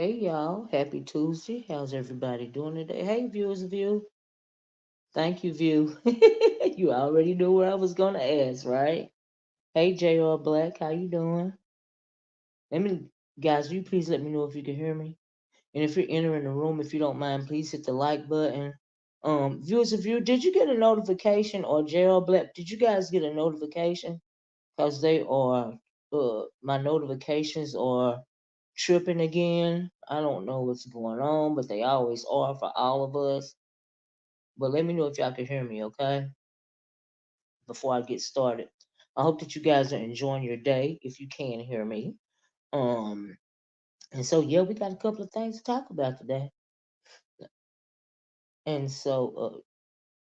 Hey y'all, happy Tuesday. How's everybody doing today? Hey viewers, view. Thank you, view. You already knew what I was gonna ask, right? Hey JR Black, how you doing? Let me guys, will you please let me know if you can hear me? And if you're entering the room, if you don't mind, please hit the like button. Viewers of you, did you get a notification or JR Black? Did you guys get a notification? Because they are my notifications are tripping again. I don't know what's going on, but they always are for all of us. But let me know if y'all can hear me, okay? Before I get started. I hope that you guys are enjoying your day if you can hear me. Um and so yeah, we got a couple of things to talk about today. And so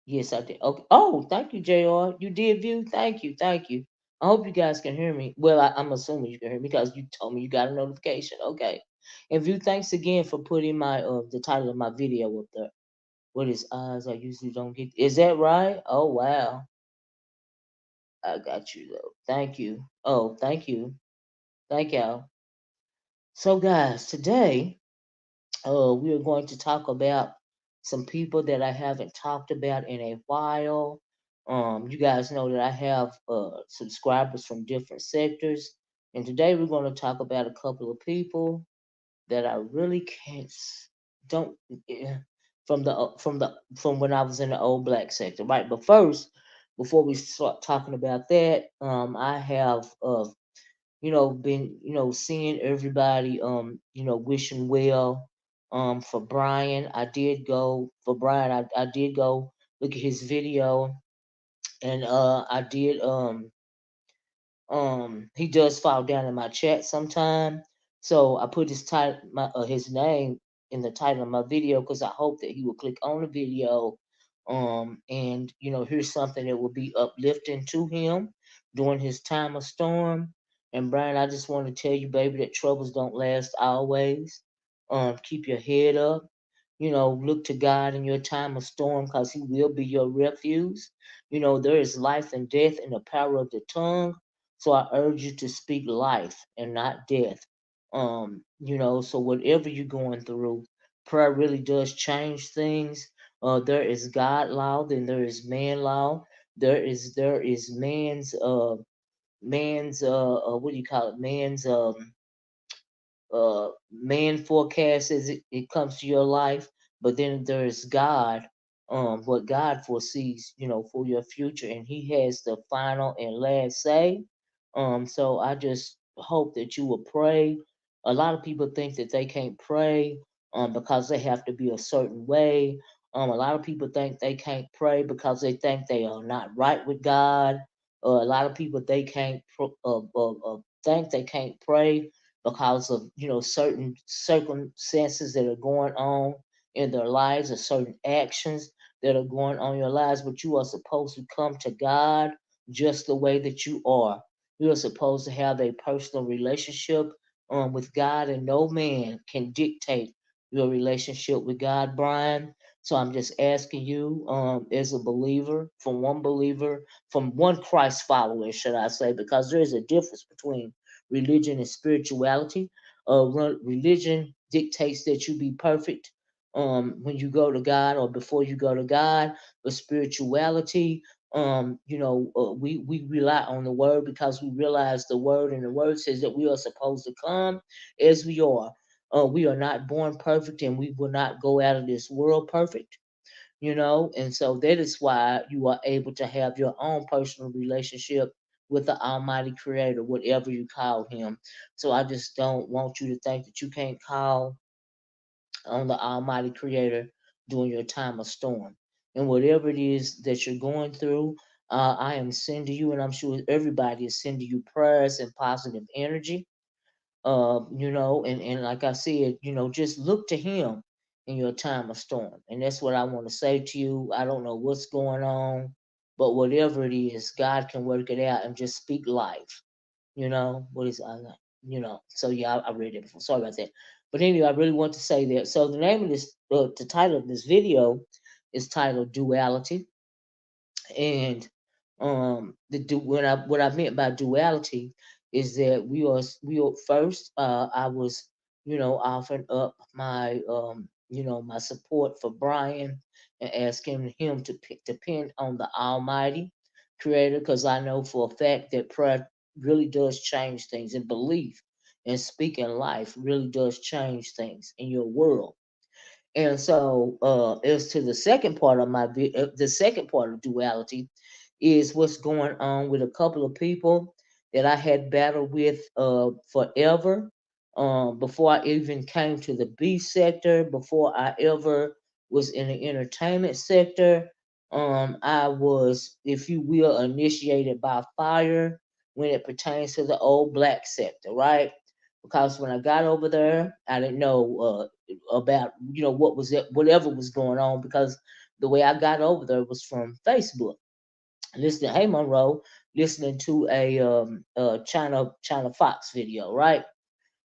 yes, I did. Okay. Oh, thank you, JR. You did view. Thank you. Thank you. I hope you guys can hear me. Well, I'm assuming you can hear me because you told me you got a notification. Okay. And view, thanks again for putting my the title of my video up there. What is eyes? I usually don't get. Is that right? Oh wow. I got you though. Thank you. Oh, thank you. Thank y'all. So guys, today we are going to talk about some people that I haven't talked about in a while. You guys know that I have subscribers from different sectors, and today we're going to talk about a couple of people that I really can't don't eh, from when I was in the old black sector, right? But first, before we start talking about that, I have been, seeing everybody, wishing well, for Briiine. I did go for Briiine. I did go look at his video, and I did, he does fall down in my chat sometime. So I put his name in the title of my video because I hope that he will click on the video, and here's something that will be uplifting to him during his time of storm. And Briiine, I just want to tell you, baby, that troubles don't last always. Keep your head up. Look to God in your time of storm because He will be your refuge. There is life and death in the power of the tongue. So I urge you to speak life and not death. So whatever you're going through, prayer really does change things. There is God law, then there is man law. There is man's what do you call it? Man forecast as it comes to your life, but then there's God, what God foresees, for your future, and He has the final and last say. So I just hope that you will pray. A lot of people think that they can't pray, because they have to be a certain way. A lot of people think they can't pray because they think they are not right with God. A lot of people they can't think they can't pray because of certain circumstances that are going on in their lives or certain actions that are going on in your lives. But you are supposed to come to God just the way that you are. You are supposed to have a personal relationship, with God, and no man can dictate your relationship with God, Briiine. So I'm just asking you, as a believer, from one Christ follower, should I say, because there is a difference between religion and spirituality. Religion dictates that you be perfect, when you go to God or before you go to God, but spirituality, we rely on the word because we realize the word, and the word says that we are supposed to come as we are. We are not born perfect, and we will not go out of this world perfect. And so that is why you are able to have your own personal relationship with the Almighty Creator, whatever you call Him. So I just don't want you to think that you can't call on the Almighty Creator during your time of storm. And whatever it is that you're going through, I am sending you, and I'm sure everybody is sending you prayers and positive energy. And like I said, just look to Him in your time of storm. And that's what I want to say to you. I don't know what's going on, but whatever it is, God can work it out, and just speak life. What is So yeah, I read it before. Sorry about that. But anyway, I really want to say that. So the name of this, the title of this video is titled Duality. And what I meant by duality is that we are first. I was offering up my my support for Briiine and asking him to depend on the Almighty Creator, because I know for a fact that prayer really does change things, and belief and speaking life really does change things in your world. And so, as to the second part of the second part of duality, is what's going on with a couple of people that I had battled with forever. Before I even came to the B sector, before I ever was in the entertainment sector, I was, if you will, initiated by fire when it pertains to the old black sector, right? Because when I got over there, I didn't know about what was it, whatever was going on, because the way I got over there was from Facebook, listening, hey Monroe, listening to a China Fox video, right?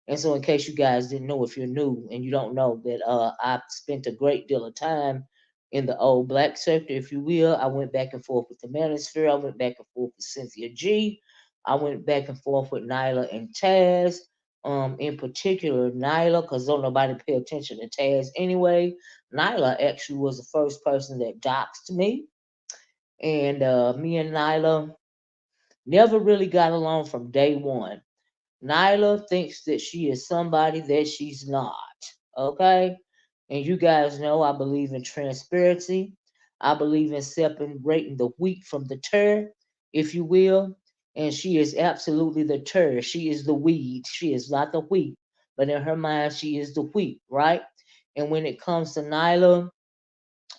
And so, in case you guys didn't know, if you're new and you don't know that, I spent a great deal of time in the old black sector, if you will. I went back and forth with the manosphere. I went back and forth with Cynthia G. I went back and forth with Nylah and Taz. In particular, Nylah, because don't nobody pay attention to Taz anyway. Nylah actually was the first person that doxed me, and me and Nylah never really got along from day one. Nylah thinks that she is somebody that she's not. Okay? And you guys know I believe in transparency. I believe in separating the wheat from the tare, if you will. And she is absolutely the tare. She is the weed. She is not the wheat. But in her mind, she is the wheat, right? And when it comes to Nylah,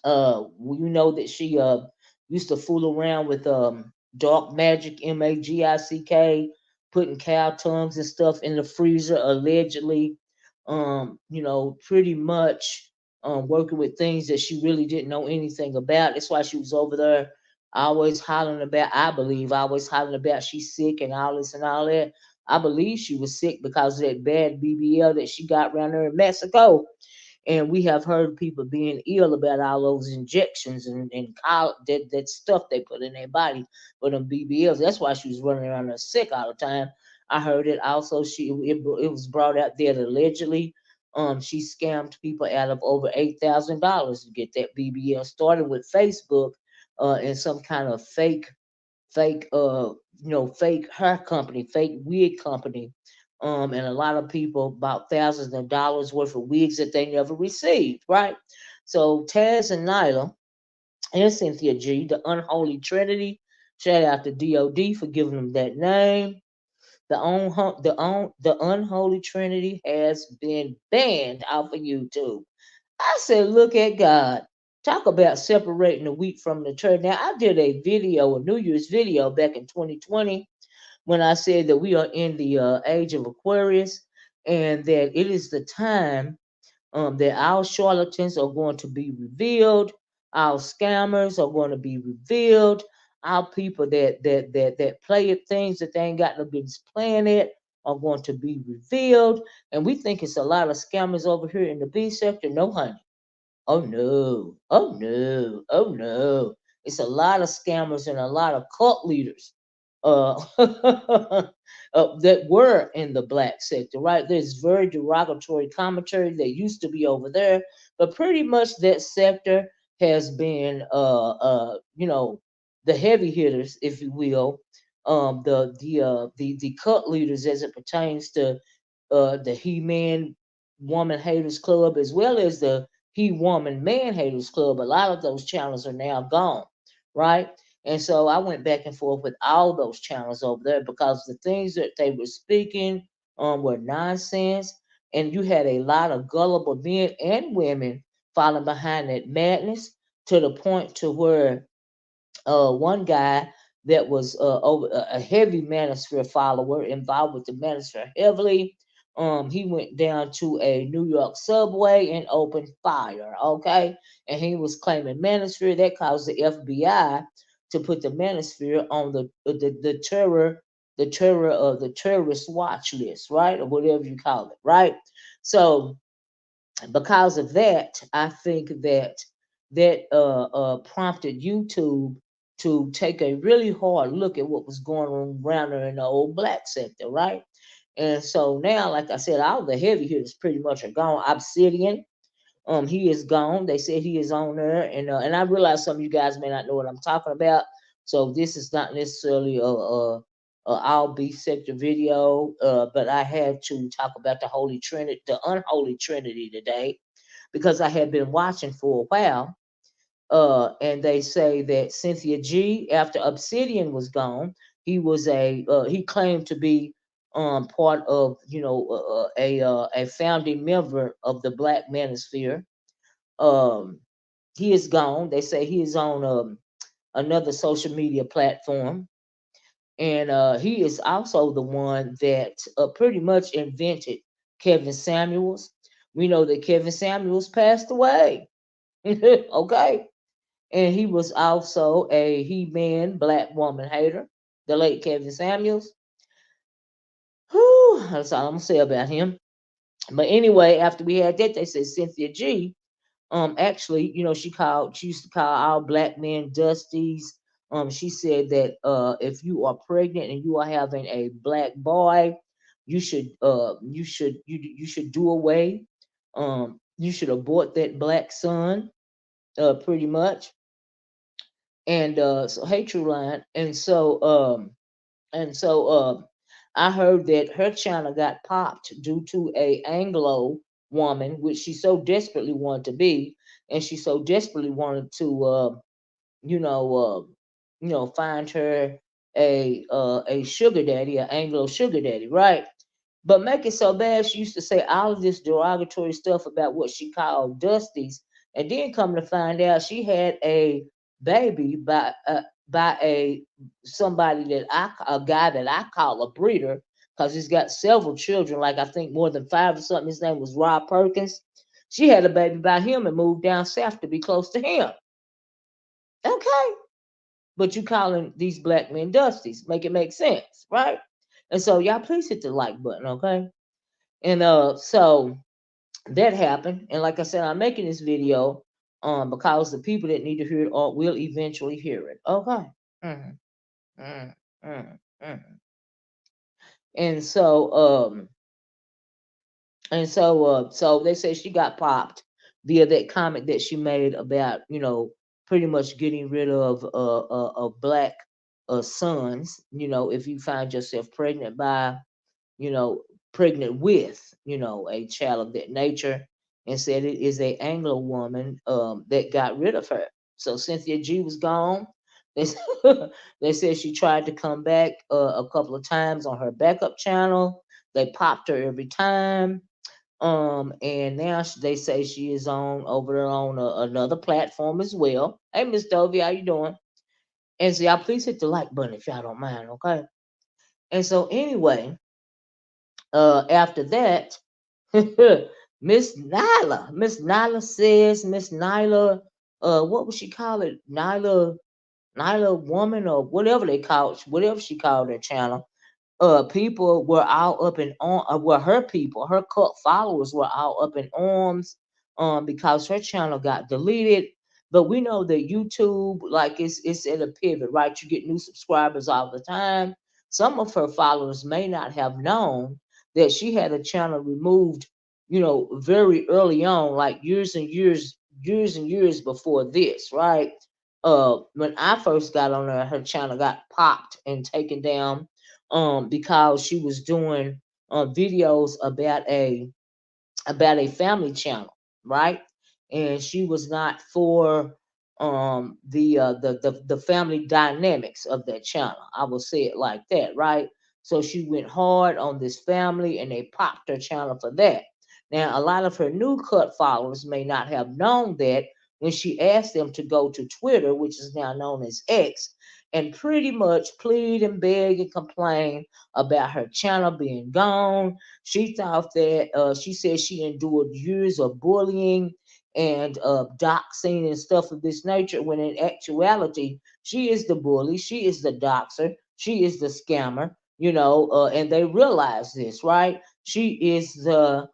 you know that she used to fool around with dark magic, magic, putting cow tongues and stuff in the freezer allegedly. Pretty much working with things that she really didn't know anything about. That's why she was over there always hollering about, I believe, always hollering about she's sick and all this and all that. I believe she was sick because of that bad BBL that she got around there in Mexico. And we have heard people being ill about all those injections and that stuff they put in their body for them BBLs. That's why she was running around there sick all the time. I heard it also. It was brought out there that allegedly she scammed people out of over $8,000 to get that BBL, starting with Facebook and some kind of fake hair company, fake wig company, and a lot of people bought thousands of dollars worth of wigs that they never received, right? So Taz and Nylah and Cynthia G, the Unholy Trinity, shout out to D.O.D for giving them that name. The Unholy Trinity has been banned off of YouTube. I said, look at God. Talk about separating the wheat from the church. Now, I did a video, a New Year's video back in 2020, when I said that we are in the age of Aquarius, and that it is the time that our charlatans are going to be revealed, our scammers are going to be revealed, our people that play at things that they ain't got no business playing at are going to be revealed. And we think it's a lot of scammers over here in the B sector. No, honey. Oh no. Oh no. Oh no. It's a lot of scammers and a lot of cult leaders that were in the black sector, right? There's very derogatory commentary that used to be over there, but pretty much that sector has been, the heavy hitters, if you will, the cult leaders as it pertains to the He Man Woman Haters Club, as well as the He Woman Man Haters Club. A lot of those channels are now gone, right? And so I went back and forth with all those channels over there, because the things that they were speaking were nonsense. And you had a lot of gullible men and women falling behind that madness, to the point to where one guy that was over a heavy manosphere follower, involved with the manosphere heavily. He went down to a New York subway and opened fire. Okay, and he was claiming manosphere. That caused the FBI to put the manosphere on the terrorist watch list, right, or whatever you call it, right? So because of that, I think that prompted YouTube to take a really hard look at what was going on around there in the old black sector, right? And so now, like I said, all the heavy hitters pretty much are gone. Obsidian, he is gone. They said he is on there, and I realize some of you guys may not know what I'm talking about. So this is not necessarily a all beef sector video, but I had to talk about the Holy Trinity, the Unholy Trinity today, because I had been watching for a while. And they say that Cynthia G, after Obsidian was gone, he claimed to be part of a founding member of the Black Manosphere. Um, he is gone. They say he is on another social media platform, and he is also the one that pretty much invented Kevin Samuels. We know that Kevin Samuels passed away. Okay, and he was also a he-man black woman hater. The late Kevin Samuels. Whew, that's all I'm gonna say about him. But anyway, after we had that, they said Cynthia G actually, she used to call all black men dusties. She said that if you are pregnant and you are having a black boy, you should do away, you should abort that black son, pretty much. And so hey, True Line. And so I heard that her channel got popped due to a Anglo woman, which she so desperately wanted to be, and she so desperately wanted to, you know, find her a sugar daddy, an Anglo sugar daddy, right? But make it so bad, she used to say all of this derogatory stuff about what she called Dusties, and then come to find out she had a baby by somebody a guy that I call a breeder, because he's got several children, like I think more than five or something. His name was Rob Perkins. She had a baby by him and moved down south to be close to him. Okay, but you calling these black men Dusties? Make it make sense, right? And so y'all please hit the like button, okay? And so that happened. And like I said, I'm making this video because the people that need to hear it will eventually hear it. Okay. Mhm, mhm, mhm, mhm. And so so they say she got popped via that comment that she made about, pretty much getting rid of black sons, if you find yourself pregnant by, you know, pregnant with, a child of that nature, and said it is a Anglo woman that got rid of her. So Cynthia G was gone. They, s- they said she tried to come back a couple of times on her backup channel. They popped her every time. And now they say she is on over there on another platform as well. Hey, Miss Dovey, how you doing? And so y'all please hit the like button if y'all don't mind, okay? And so anyway, after that, Miss Nylah, what would she call it? Nylah woman or whatever they call it, whatever she called her channel. People were all up in on well, her people, her cult followers were all up in arms because her channel got deleted. But we know that YouTube, like it's at a pivot, right? You get new subscribers all the time. Some of her followers may not have known that she had a channel removed, very early on, like years and years before this, right? When I first got on her channel got popped and taken down because she was doing videos about a family channel, right? And she was not for the family dynamics of that channel. I will say it like that, right? So she went hard on this family, and they popped her channel for that. Now, a lot of her new cut followers may not have known that when she asked them to go to Twitter, which is now known as X, and pretty much plead and beg and complain about her channel being gone. She thought that she said she endured years of bullying and doxing and stuff of this nature, when in actuality, she is the bully, she is the doxer, she is the scammer, and they realize this, right? She is her,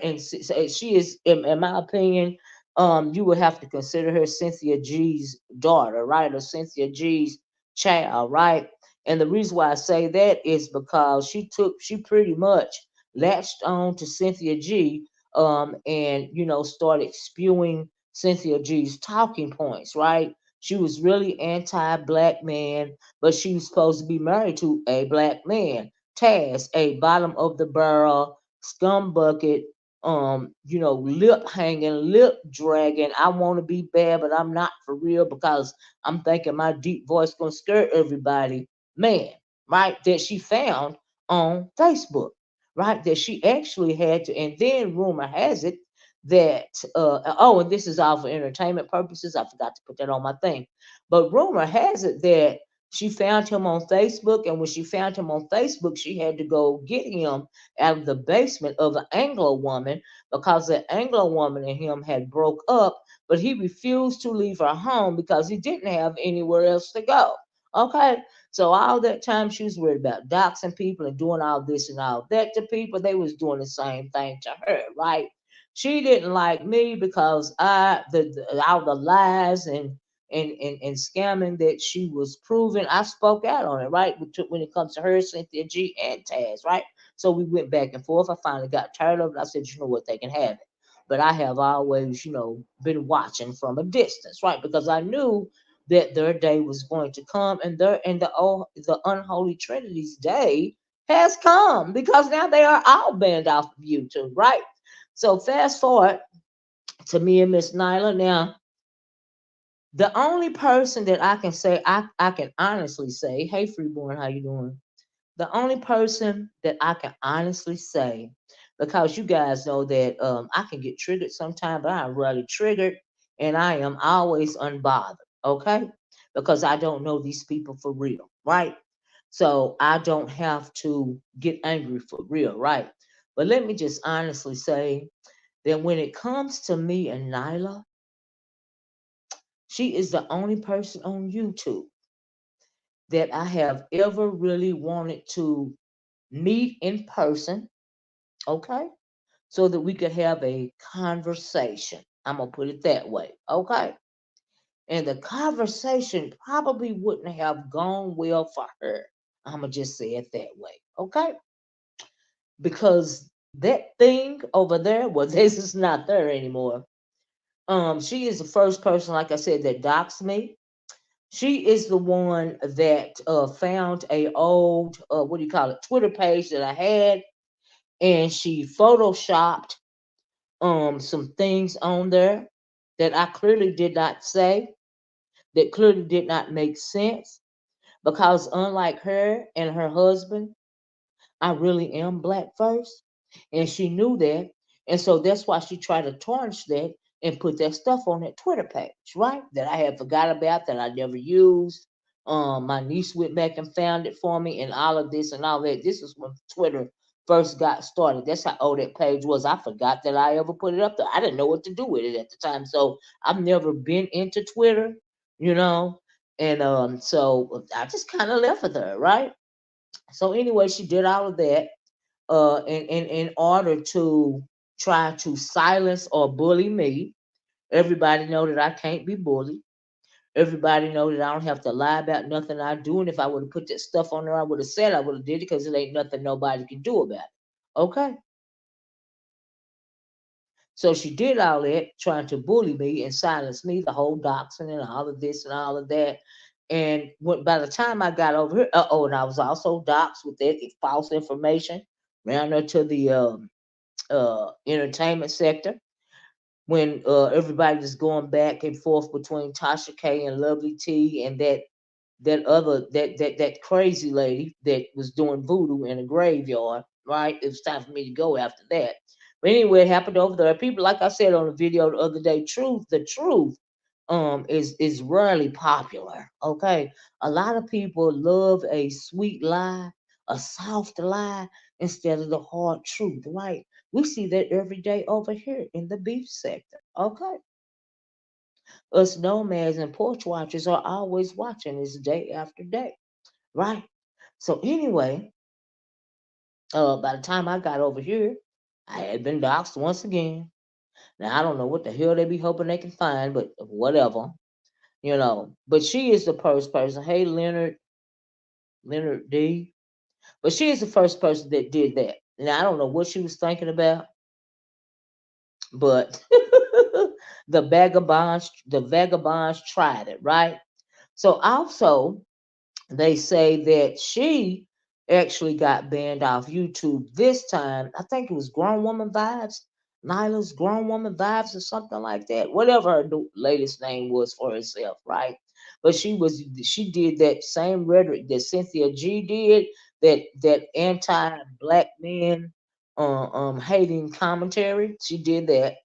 and she is, in my opinion, you would have to consider her Cynthia G's daughter, right? Or Cynthia G's child, right? And the reason why I say that is because she pretty much latched on to Cynthia G, and started spewing Cynthia G's talking points, right? She was really anti-black man, but she was supposed to be married to a black man. Taz, a bottom of the barrel scum bucket, lip hanging, lip dragging. I want to be bad, but I'm not for real because I'm thinking my deep voice gonna scare everybody. Man, right? That she found on Facebook, right? That she actually had to, and then rumor has it that oh, and this is all for entertainment purposes. I forgot to put that on my thing, but rumor has it that she found him on Facebook, and when she found him on Facebook, she had to go get him out of the basement of an Anglo woman because the Anglo woman and him had broke up, but he refused to leave her home because he didn't have anywhere else to go. Okay, so all that time she was worried about doxing people and doing all this and all that to people. They was doing the same thing to her, right? She didn't like me because all the lies and scamming that she was proving. I spoke out on it, right? When it comes to her, Cynthia G, and Taz, right? So we went back and forth. I finally got tired of it. I said, you know what, they can have it. But I have always, been watching from a distance, right? Because I knew that their day was going to come, and the unholy Trinity's day has come because now they are all banned off of YouTube, right? So fast forward to me and Miss Nylah. Now, the only person that I can say I can honestly say, hey Freeborn, how you doing? The only person that I can honestly say, because you guys know that I can get triggered sometimes, but I'm rarely triggered, and I am always unbothered, okay? Because I don't know these people for real, right? So I don't have to get angry for real, right? But let me just honestly say that when it comes to me and Nylah, she is the only person on YouTube that I have ever really wanted to meet in person, okay? So that we could have a conversation. I'm going to put it that way, okay? And the conversation probably wouldn't have gone well for her. I'm going to just say it that way, okay? Because that thing over there, well, this is not there anymore. She is the first person, like I said, that doxed me. She is the one that found a old what do you call it, Twitter page that I had, and she photoshopped some things on there that I clearly did not say, that clearly did not make sense, because unlike her and her husband, I really am black first. And she knew that. And so that's why she tried to tarnish that and put that stuff on that Twitter page, right? That I had forgot about, that I never used. My niece went back and found it for me, and all of this and all that. This is when Twitter first got started. That's how old that page was. I forgot that I ever put it up there. I didn't know what to do with it at the time. So I've never been into Twitter, you know. And so I just kind of left it there, right? So anyway, she did all of that in order to try to silence or bully me. Everybody know that I can't be bullied. Everybody know that I don't have to lie about nothing I do. And if I would have put that stuff on there, I would have said I would have did it, because it ain't nothing nobody can do about it. Okay. So she did all that, trying to bully me and silence me, the whole doxing and all of this and all of that. And by the time I got over here, and I was also doxed with that false information, ran her to the entertainment sector, when everybody was going back and forth between Tasha K and Lovely T, and that crazy lady that was doing voodoo in a graveyard. Right, it was time for me to go after that. But anyway, it happened over there. People, like I said on the video the other day, the truth is rarely popular. Okay, a lot of people love a sweet lie, a soft lie, instead of the hard truth. Right, we see that every day over here in the beef sector. Okay, us nomads and porch watchers are always watching this day after day. Right. So anyway, by the time I got over here, I had been doxxed once again. Now I don't know what the hell they be hoping they can find, but whatever. But she is the first person. Hey Leonard, Leonard D. But she is the first person that did that. And I don't know what she was thinking about, but the vagabonds tried it, right? So also they say that she actually got banned off YouTube this time. I think it was Grown Woman Vibes, Nyla's Grown Woman Vibes, or something like that. Whatever her latest name was for herself, right? But she did that same rhetoric that Cynthia G did, that anti-black men hating commentary. She did that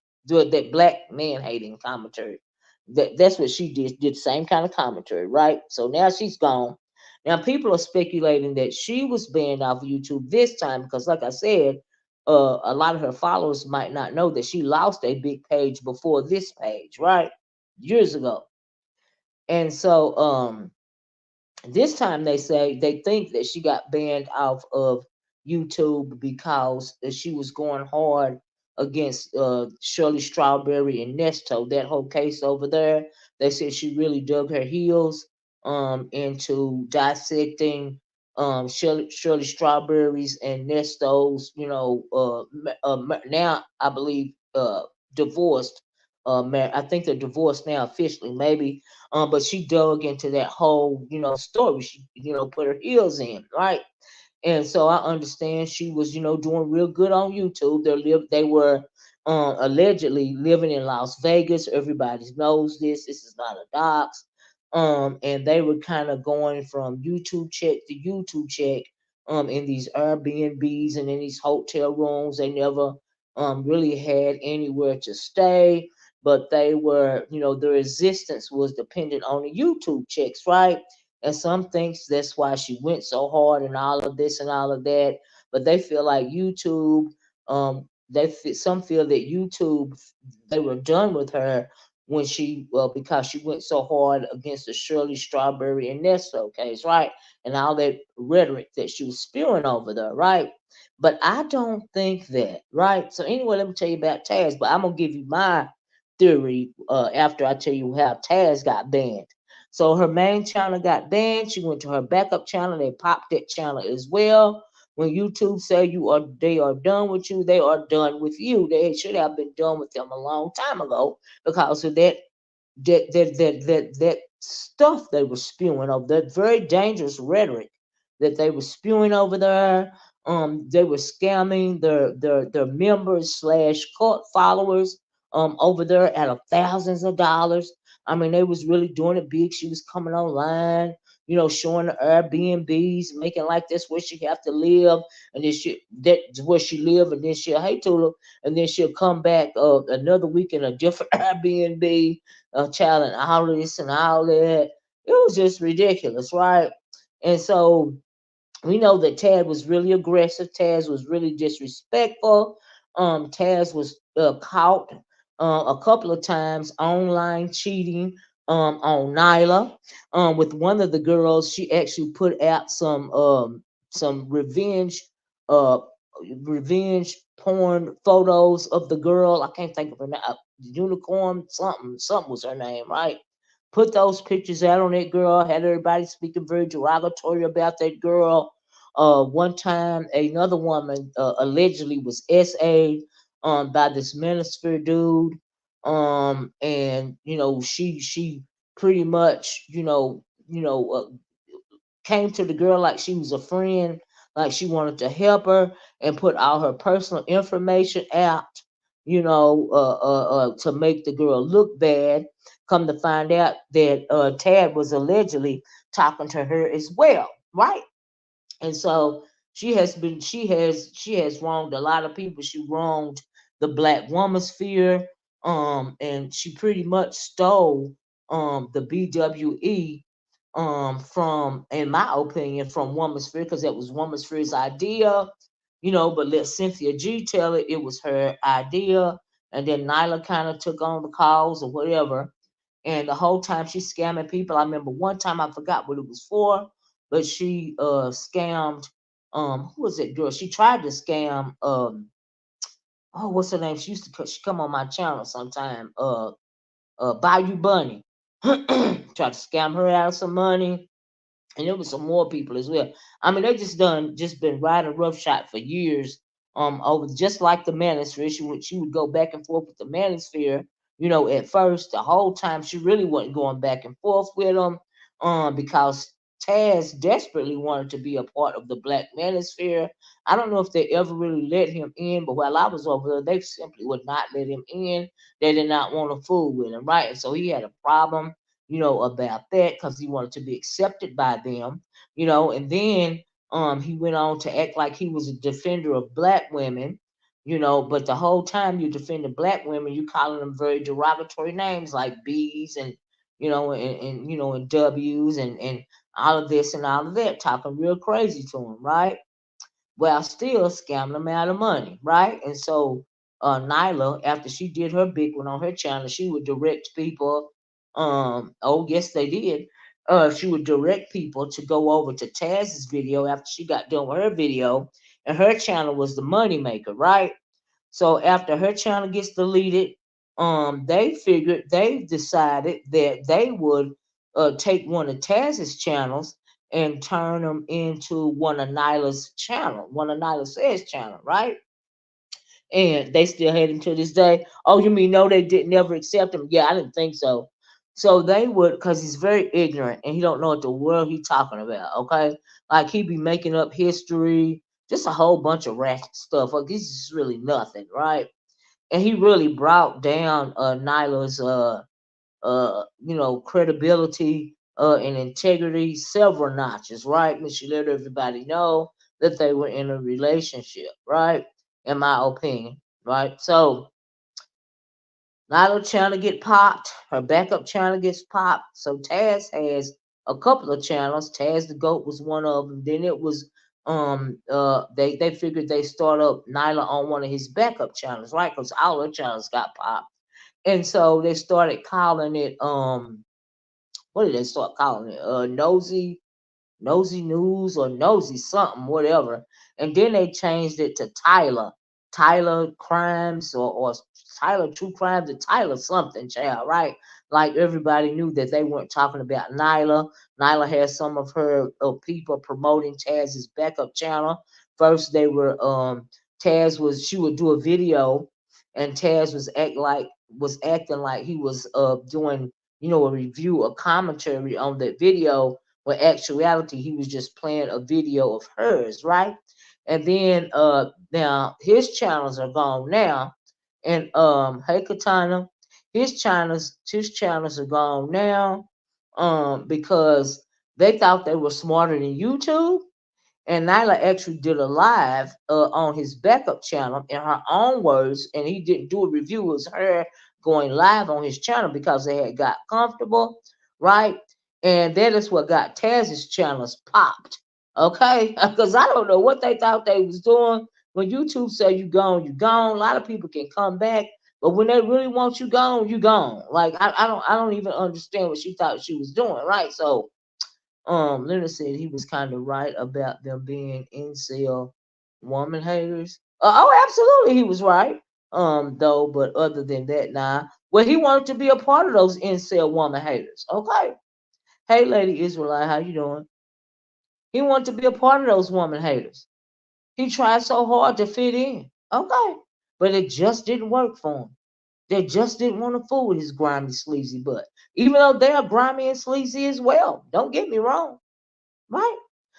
black man hating commentary. That's what she did the same kind of commentary, right? So now she's gone. Now people are speculating that she was banned off of YouTube this time because, like I said, a lot of her followers might not know that she lost a big page before this page, right? Years ago. And so this time they say they think that she got banned off of YouTube because she was going hard against Shirley Strawberry and Nesto. That whole case over there, they said she really dug her heels into dissecting Shirley Strawberry's and Nesto's, now I believe divorced. I think they're divorced now officially, maybe, but she dug into that whole, story. She, put her heels in, right? And so I understand she was, doing real good on YouTube. They were allegedly living in Las Vegas. Everybody knows this. This is not a dox. And they were kind of going from YouTube check to YouTube check in these Airbnbs and in these hotel rooms. They never really had anywhere to stay, but they were, their existence was dependent on the YouTube checks, right? And some thinks that's why she went so hard and all of this and all of that. But they feel like YouTube, some feel that YouTube, they were done with her when because she went so hard against the Shirley Strawberry and Nesto case, right? And all that rhetoric that she was spewing over there, right? But I don't think that, right? So anyway, let me tell you about Taz, but I'm gonna give you my theory after I tell you how Taz got banned. So her main channel got banned. She went to her backup channel. They popped that channel as well. When YouTube say they are done with you, they are done with you. They should have been done with them a long time ago because of that stuff they were spewing of that very dangerous rhetoric that they were spewing over there. They were scamming their members slash cult followers over there out of thousands of dollars. I mean, they was really doing it big. She was coming online, showing the Airbnbs, making like this where she have to live, and then that's where she live, and then she'll hey Tula, and then she'll come back another week in a different Airbnb, child, and all this and all that. It was just ridiculous, right? And so we know that Tad was really aggressive. Taz was really disrespectful. Taz was caught a couple of times online cheating on Nylah. With one of the girls, she actually put out some uh, revenge porn photos of the girl. I can't think of her name. Unicorn something was her name, right? Put those pictures out on that girl. Had everybody speaking very derogatory about that girl. One time, another woman allegedly was SA by this manosphere dude, and she pretty much came to the girl like she was a friend, like she wanted to help her, and put all her personal information out, to make the girl look bad. Come to find out that Tad was allegedly talking to her as well, right? And so she has wronged a lot of people. She wronged the black womansphere, and she pretty much stole the BWE from, in my opinion, from womansphere, because that was womansphere's idea, but let Cynthia G tell it was her idea, and then Nylah kind of took on the cause or whatever. And the whole time she's scamming people. I remember one time, I forgot what it was for, but she scammed, who was that girl? She tried to scam, oh, what's her name? She come on my channel sometime. Bayou Bunny. Tried to scam her out of some money. and there was some more people as well. I mean, they just been riding roughshod for years. Over just like the manosphere, she would go back and forth with the manosphere. At first, the whole time she really wasn't going back and forth with them, because Taz desperately wanted to be a part of the Black Manosphere. I don't know if they ever really let him in, but while I was over there, they simply would not let him in. They did not want to fool with him, right? And so he had a problem, about that because he wanted to be accepted by them, and then he went on to act like he was a defender of black women, but the whole time you're defending black women, you calling them very derogatory names like B's and and W's and all of this and all of that, talking real crazy to them, right? While still scamming them out of money, right? And so Nylah, after she did her big one on her channel, she would direct people. Oh yes, they did. She would direct people to go over to Taz's video after she got done with her video, and her channel was the money maker, right? So after her channel gets deleted, they decided that they would take one of Taz's channels and turn them into one of Nyla's channel, one of Nyla says channel, right? And they still had him to this day. Oh, you mean no? They didn't never accept him? Yeah, I didn't think so. So they would, because he's very ignorant and he don't know what the world he talking about. Okay, like he be making up history, just a whole bunch of ratchet stuff. Like this is really nothing, right? And he really brought down Nyla's credibility and integrity several notches, right? And she let everybody know that they were in a relationship, right? In my opinion, right? So Nyla channel get popped, her backup channel gets popped. So Taz has a couple of channels. Taz the Goat was one of them. Then it was they figured they start up Nyla on one of his backup channels, right? Because all her channels got popped. And so they started calling it what did they start calling it? Nosy News or Nosy something, whatever. And then they changed it to Tyler Crimes or Tyler True Crimes or Tyler something, child, right? Like everybody knew that they weren't talking about Nyla. Nyla had some of her people promoting Taz's backup channel. First, they were Taz was she would do a video, and Taz was acting like he was doing a review, a commentary on that video, when actuality he was just playing a video of hers, right? And then now his channels are gone now. And hey Katana, his channels are gone now. Because they thought they were smarter than YouTube, and Nyla actually did a live on his backup channel in her own words, and he didn't do a review. It was her going live on his channel because they had got comfortable, right? And that is what got Taz's channels popped, okay? Because I don't know what they thought they was doing. When YouTube say you gone, you gone. A lot of people can come back, but when they really want you gone, you gone. Like I don't even understand what she thought she was doing, right? So Leonard said he was kind of right about them being incel woman haters. Oh, absolutely, he was right. Though, but other than that, nah. Well, he wanted to be a part of those incel woman haters. Okay. Hey, Lady Israelite, how you doing? He wanted to be a part of those woman haters. He tried so hard to fit in. Okay. But it just didn't work for him. They just didn't want to fool with his grimy, sleazy butt. Even though they are grimy and sleazy as well. Don't get me wrong. Right?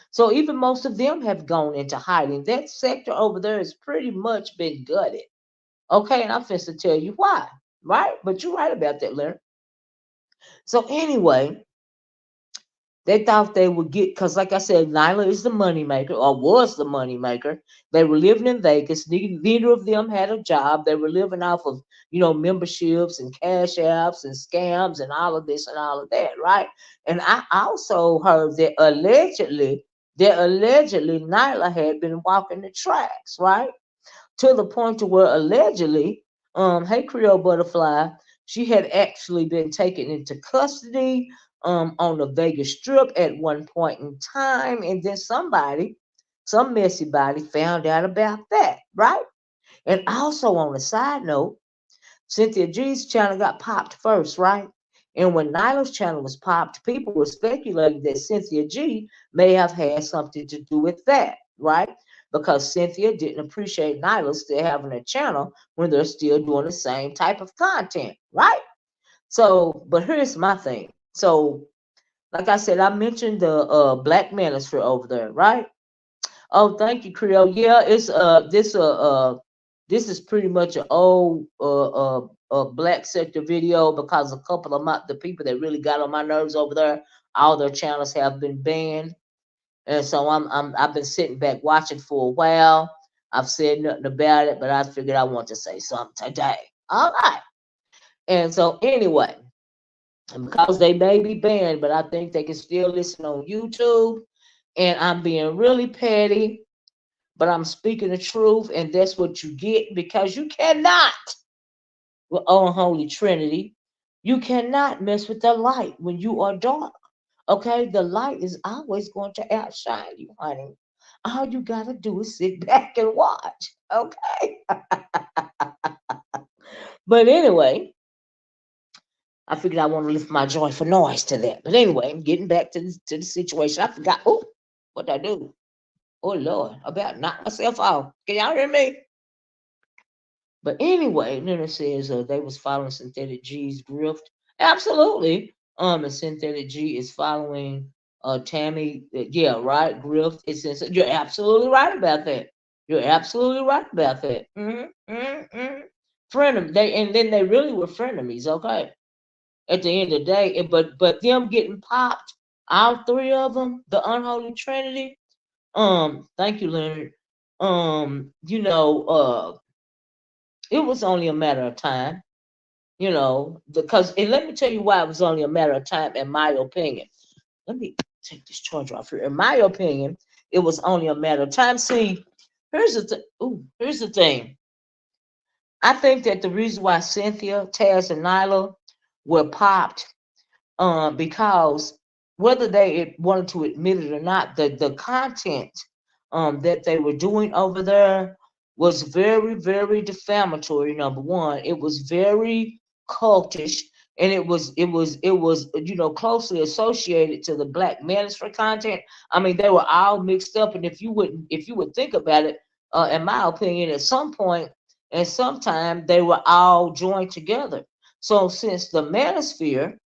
So even most of them have gone into hiding. That sector over there has pretty much been gutted. Okay, and I'm finna to tell you why. Right? But you're right about that, Larry. So anyway, they thought they would get, because like I said, Nyla is the money maker, or was the money maker. They were living in Vegas. Neither of them had a job. They were living off of, memberships and cash apps and scams and all of this and all of that, right? And I also heard that allegedly Nyla had been walking the tracks, right? To the point to where allegedly, hey Creole Butterfly, she had actually been taken into custody on the Vegas Strip at one point in time, and then some messy body, found out about that, right? And also on a side note, Cynthia G's channel got popped first, right? And when Nyla's channel was popped, people were speculating that Cynthia G may have had something to do with that, right? Because Cynthia didn't appreciate Nyla still having a channel when they're still doing the same type of content, right? So, but here's my thing. So, like I said, I mentioned the Black Manosphere over there, right? Oh, thank you, Creole. Yeah, it's this is pretty much an old black sector video because a couple of the people that really got on my nerves over there, all their channels have been banned, and so I've been sitting back watching for a while. I've said nothing about it, but I figured I want to say something today. All right, and so anyway, because they may be banned, but I think they can still listen on YouTube, and I'm being really petty, but I'm speaking the truth, and that's what you get because you cannot, with Unholy Trinity, you cannot mess with the light when you are dark. Okay, the light is always going to outshine you, honey. All you gotta do is sit back and watch. Okay, but anyway, I figured I want to lift my joyful noise to that. But anyway, I'm getting back to the situation. I forgot. Oh, what did I do? Oh Lord, I about knock myself off. Can y'all hear me? But anyway, then it says they was following Synthetic G's grift. Absolutely. And Synthetic G is following Tammy. Yeah, right. Grift. It says you're absolutely right about that. You're absolutely right about that. Frenemy. And then they really were frenemies. Okay. At the end of the day, but them getting popped, all three of them, the Unholy Trinity. Thank you, Leonard. You know, it was only a matter of time, because and let me tell you why it was only a matter of time, in my opinion. Let me take this charger off here. In my opinion, it was only a matter of time. See, here's the thing. I think that the reason why Cynthia, Taz, and Nylah were popped, because whether they wanted to admit it or not, the content that they were doing over there was very, very defamatory. Number one, it was very cultish, and it was closely associated to the Black Manosphere content. I mean, they were all mixed up, and if you would think about it, in my opinion, at some point and sometime they were all joined together. So since the Manosphere,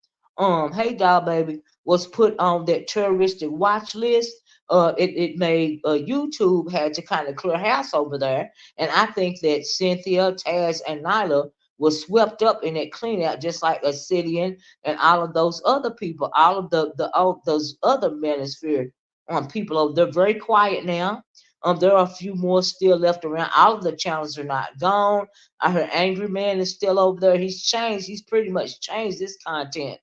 hey doll baby, was put on that terroristic watch list, it made YouTube had to kind of clear house over there. And I think that Cynthia, Taz, and Nylah was swept up in that clean out, just like Obsidian and all of those other people, all of all those other Manosphere people. They're very quiet now. There are a few more still left around. All of the channels are not gone. I heard Angry Man is still over there. He's changed. He's pretty much changed this content,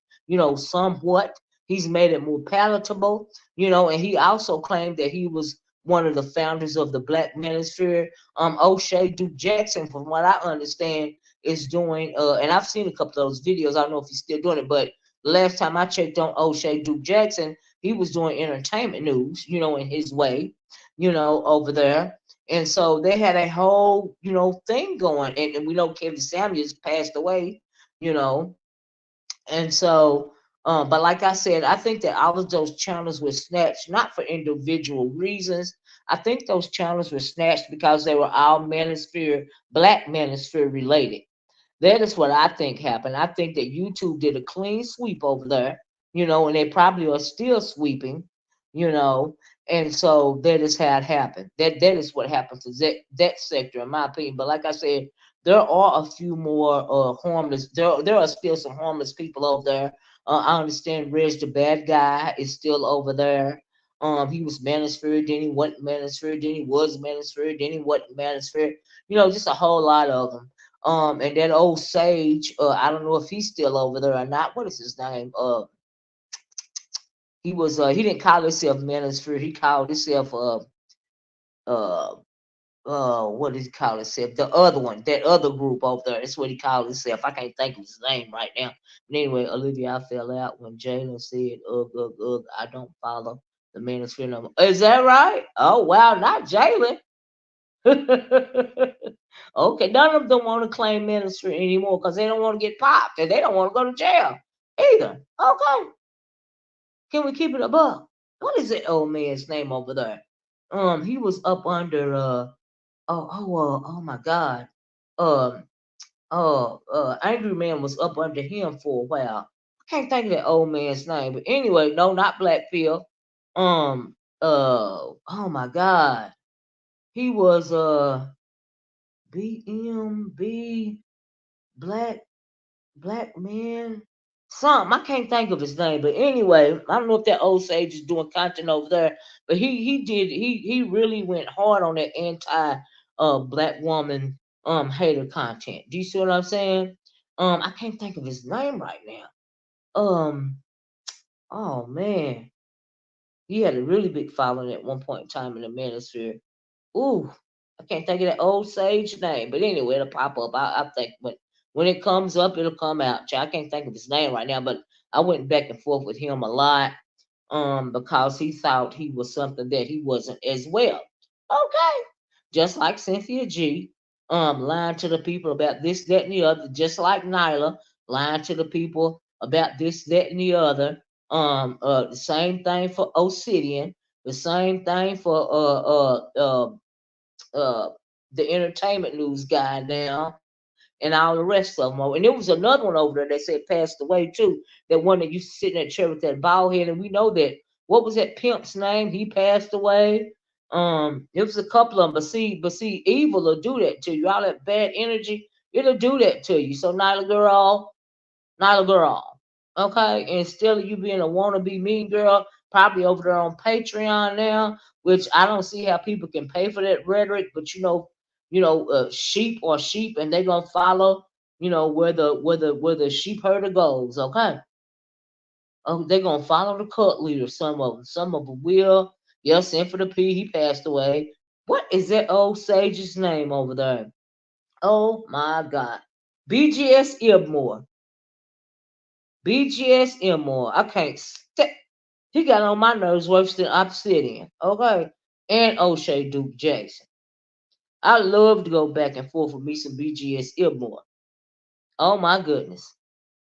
somewhat. He's made it more palatable, and he also claimed that he was one of the founders of the Black Manosphere. O'Shea Duke Jackson, from what I understand, is doing, and I've seen a couple of those videos. I don't know if he's still doing it, but the last time I checked on O'Shea Duke Jackson, he was doing entertainment news, in his way, over there. And so they had a whole, thing going. And we know Kevin Samuels passed away, you know, and so, but like I said, I think that all of those channels were snatched not for individual reasons. I think those channels were snatched because they were all Manosphere, Black Manosphere related. That is what I think happened. I think that YouTube did a clean sweep over there, and they probably are still sweeping, you know, and so that is how it happened. That is what happened to that sector, in my opinion. But like I said, there are a few more harmless. There are still some harmless people over there. I understand Reg the bad guy is still over there. He was Manosphere, then he wasn't Manosphere, then he was Manosphere, then he wasn't Manosphere. Just a whole lot of them. And that old Sage, I don't know if he's still over there or not. What is his name? He didn't call himself Manosphere. He called himself uh what did he call himself? The other one, that other group over there. That's what he called himself. I can't think of his name right now. But anyway, Olivia, I fell out when Jalen said, ugh, ugh, ugh, I don't follow the Manosphere no more. Is that right? Oh wow, not Jalen. Okay, none of them want to claim ministry anymore because they don't want to get popped and they don't want to go to jail. either. Okay. Can we keep it above? What is that old man's name over there? He was up under oh my God. Um Angry Man was up under him for a while. I can't think of that old man's name, but anyway, no, not Black Pill. Oh my God. He was BMB Black Black Man. Something I can't think of his name, but anyway, I don't know if that old sage is doing content over there, but he really went hard on that anti black woman hater content. Do you see what I'm saying? I can't think of his name right now. Um oh man, he had a really big following at one point in time in the manosphere. Ooh, I can't think of that old sage name, but anyway, it'll pop up. I think when it comes up, it'll come out. I can't think of his name right now, but I went back and forth with him a lot, because he thought he was something that he wasn't as well. Okay, just like Cynthia G, lying to the people about this, that, and the other, just like Nylah lying to the people about this, that, and the other. The same thing for Obsidian. The same thing for uh, the entertainment news guy now, and all the rest of them. And there was another one over there that said passed away too. That one that used to sit in that chair with that bald head, and we know that. What was that pimp's name? He passed away. It was a couple of them, but see, evil will do that to you. All that bad energy, it'll do that to you. So Nyla girl, not a girl. Okay? And instead of you being a wannabe mean girl, probably over there on Patreon now, which I don't see how people can pay for that rhetoric, but sheep or sheep, and they're gonna follow, where the sheep herder goes. Okay, they're gonna follow the cult leader. Some of them will. Yes, and for the P, he passed away. What is that old sage's name over there? Oh my God, BGS Ibmore. BGS Elmore. I can't st- He got on my nerves worse than Obsidian. Okay. And O'Shea Duke Jackson. I love to go back and forth with me some BGS Elmore. Oh my goodness.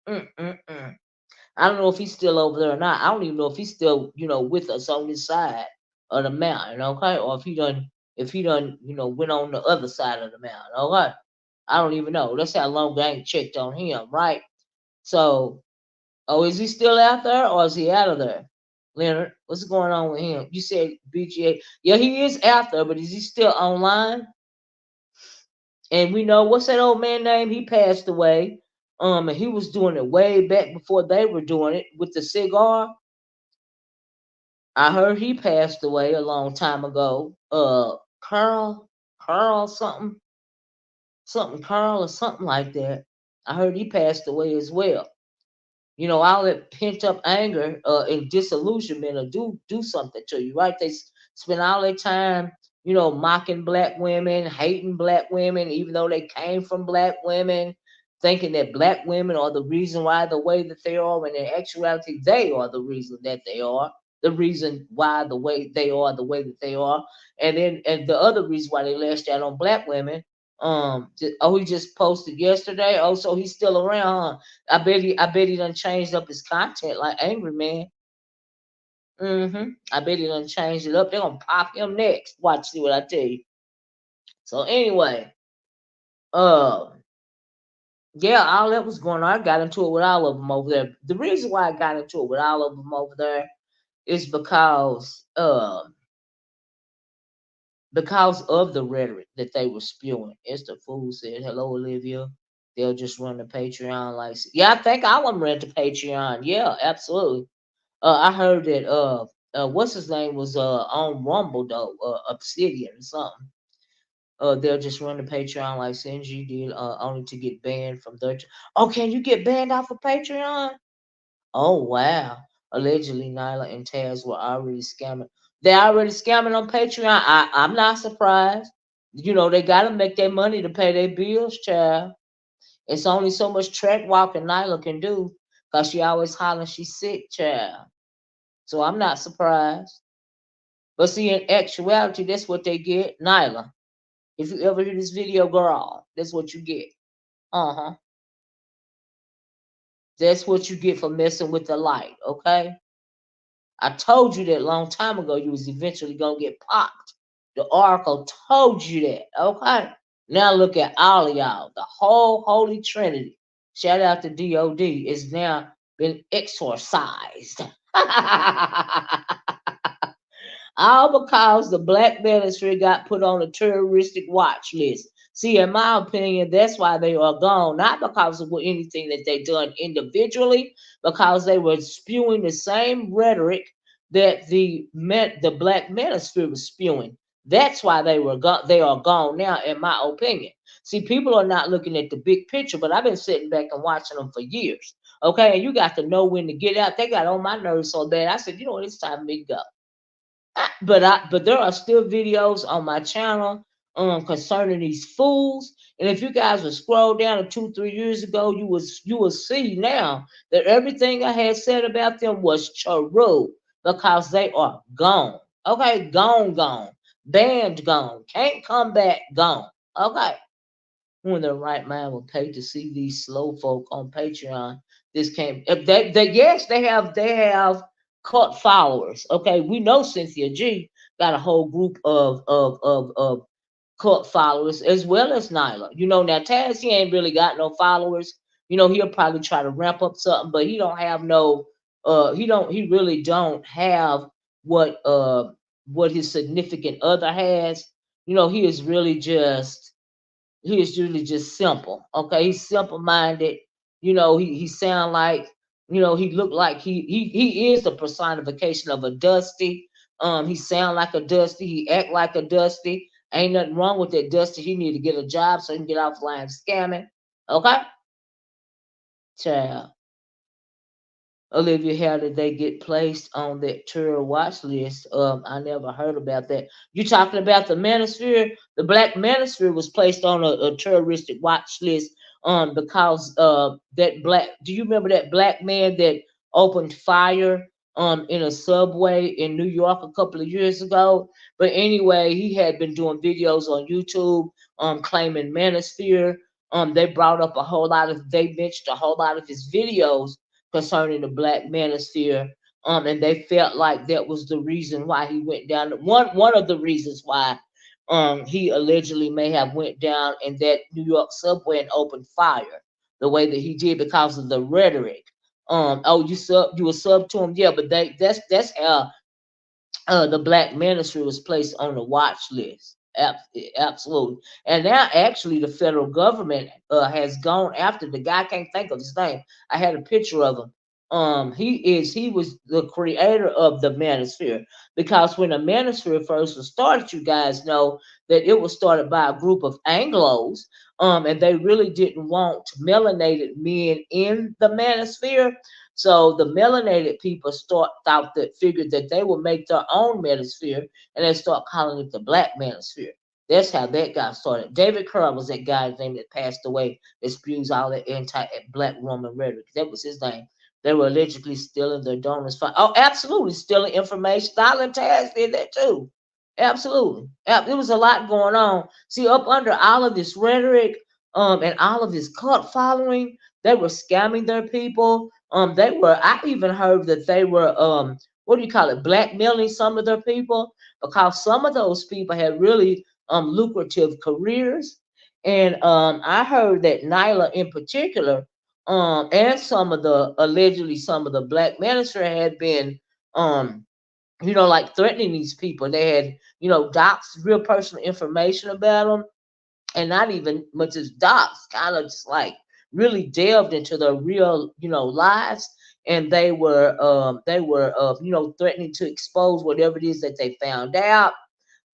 Mm-mm-mm. I don't know if he's still over there or not. I don't even know if he's still, with us on this side of the mountain, okay? Or if he done, went on the other side of the mountain, okay? I don't even know. That's how long I ain't checked on him, right? So oh, is he still out there or is he out of there? Leonard, what's going on with him? You said BGA. Yeah, he is out there, but is he still online? And we know what's that old man name? He passed away. And he was doing it way back before they were doing it with the cigar. I heard he passed away a long time ago. Carl something Carl or something like that. I heard he passed away as well. All that pent up anger and disillusionment will do something to you, right? They spend all their time, mocking black women, hating black women, even though they came from black women, thinking that black women are the reason why the way that they are, when in actuality they are the reason that they are, the reason why the way they are the way that they are, and the other reason why they lashed out on black women. He just posted yesterday. Oh, so he's still around, huh? I bet he done changed up his content like Angry Man. I bet he done changed it up. They're gonna pop him next. Watch, see what I tell you. So anyway, uh, yeah, all that was going on. I got into it with all of them over there. The reason why I got into it with all of them over there is because of the rhetoric that they were spewing. As the fool said, "Hello, Olivia." They'll just run the Patreon like, yeah, I think I want to rent the Patreon. Yeah, absolutely. I heard that what's his name was on Rumble though, Obsidian or something. They'll just run the Patreon like Cyn G did, only to get banned from their. Oh, can you get banned off of Patreon? Oh wow! Allegedly, Nylah and Taz were already scamming. They're already scamming on Patreon. I'm not surprised. They gotta make their money to pay their bills, child. It's only so much track walking Nylah can do, cause she always hollering she's sick, child. So I'm not surprised. But see, in actuality, that's what they get. Nylah, if you ever hear this video, girl, that's what you get. Uh huh. That's what you get for messing with the light, okay? I told you that long time ago you was eventually gonna get popped. The oracle told you that, okay? Now look at all of y'all. The whole Holy Trinity. Shout out to D.O.D. is now been exorcised. All because the Black Manosphere got put on a terroristic watch list. See, in my opinion, that's why they are gone. Not because of anything that they done individually, because they were spewing the same rhetoric that the Black Manosphere was spewing. That's why they are gone now, in my opinion. See, people are not looking at the big picture, but I've been sitting back and watching them for years. Okay, and you got to know when to get out. They got on my nerves so bad. I said, you know what, it's time for me to go. But there are still videos on my channel concerning these fools. And if you guys would scroll down to 2-3 years ago, you will see now that everything I had said about them was true because they are gone. Okay, gone, banned, gone, can't come back, gone. Okay, who in their right mind will pay to see these slow folk on Patreon? This came. Yes, they have cult followers. Okay, we know Cynthia G got a whole group of cult followers as well as Nylah. You know, now Taz, he ain't really got no followers. You know, he'll probably try to ramp up something, but he don't have no. He really don't have what what his significant other has. You know, he is usually just simple. Okay, he's simple minded. You know, he sound like, you know, he look like he is the personification of a Dusty. He sound like a Dusty. He act like a Dusty. Ain't nothing wrong with that Dusty. He need to get a job so he can get off the line scamming. Okay, child. Olivia, how did they get placed on that terror watch list? I never heard about that. You talking about the Manosphere? The Black Manosphere was placed on a terroristic watch list because that black. Do you remember that black man that opened fire in a subway in New York a couple of years ago? But anyway, he had been doing videos on YouTube claiming Manosphere. They brought up a whole lot of they mentioned a whole lot of his videos concerning the Black Manosphere. And they felt like that was the reason why he went down. One of the reasons why he allegedly may have went down in that New York subway and opened fire the way that he did because of the rhetoric. Oh, you were sub to him, yeah, but that's how the Black Ministry was placed on the watch list. Absolutely. And now, actually, the federal government has gone after the guy. I can't think of his name. I had a picture of him. He was the creator of the manosphere because when the manosphere first was started, you guys know that it was started by a group of Anglos, and they really didn't want melanated men in the manosphere. So the melanated people thought that figured that they would make their own manosphere and they start calling it the Black Manosphere. That's how that got started. David Kerr was that guy's name that passed away that spews all that anti-black woman rhetoric. That was his name. They were allegedly stealing their donors' fund. Oh, absolutely, stealing information. Stalin Taz did that too. Absolutely. There was a lot going on. See, up under all of this rhetoric, and all of this cult following, they were scamming their people. I even heard that they were what do you call it, blackmailing some of their people because some of those people had really lucrative careers. And I heard that Nylah in particular, and some of the black minister had been like threatening these people. They had, doxed real personal information about them, and not even much as docs, kind of just like really delved into their real, lives. And they were threatening to expose whatever it is that they found out.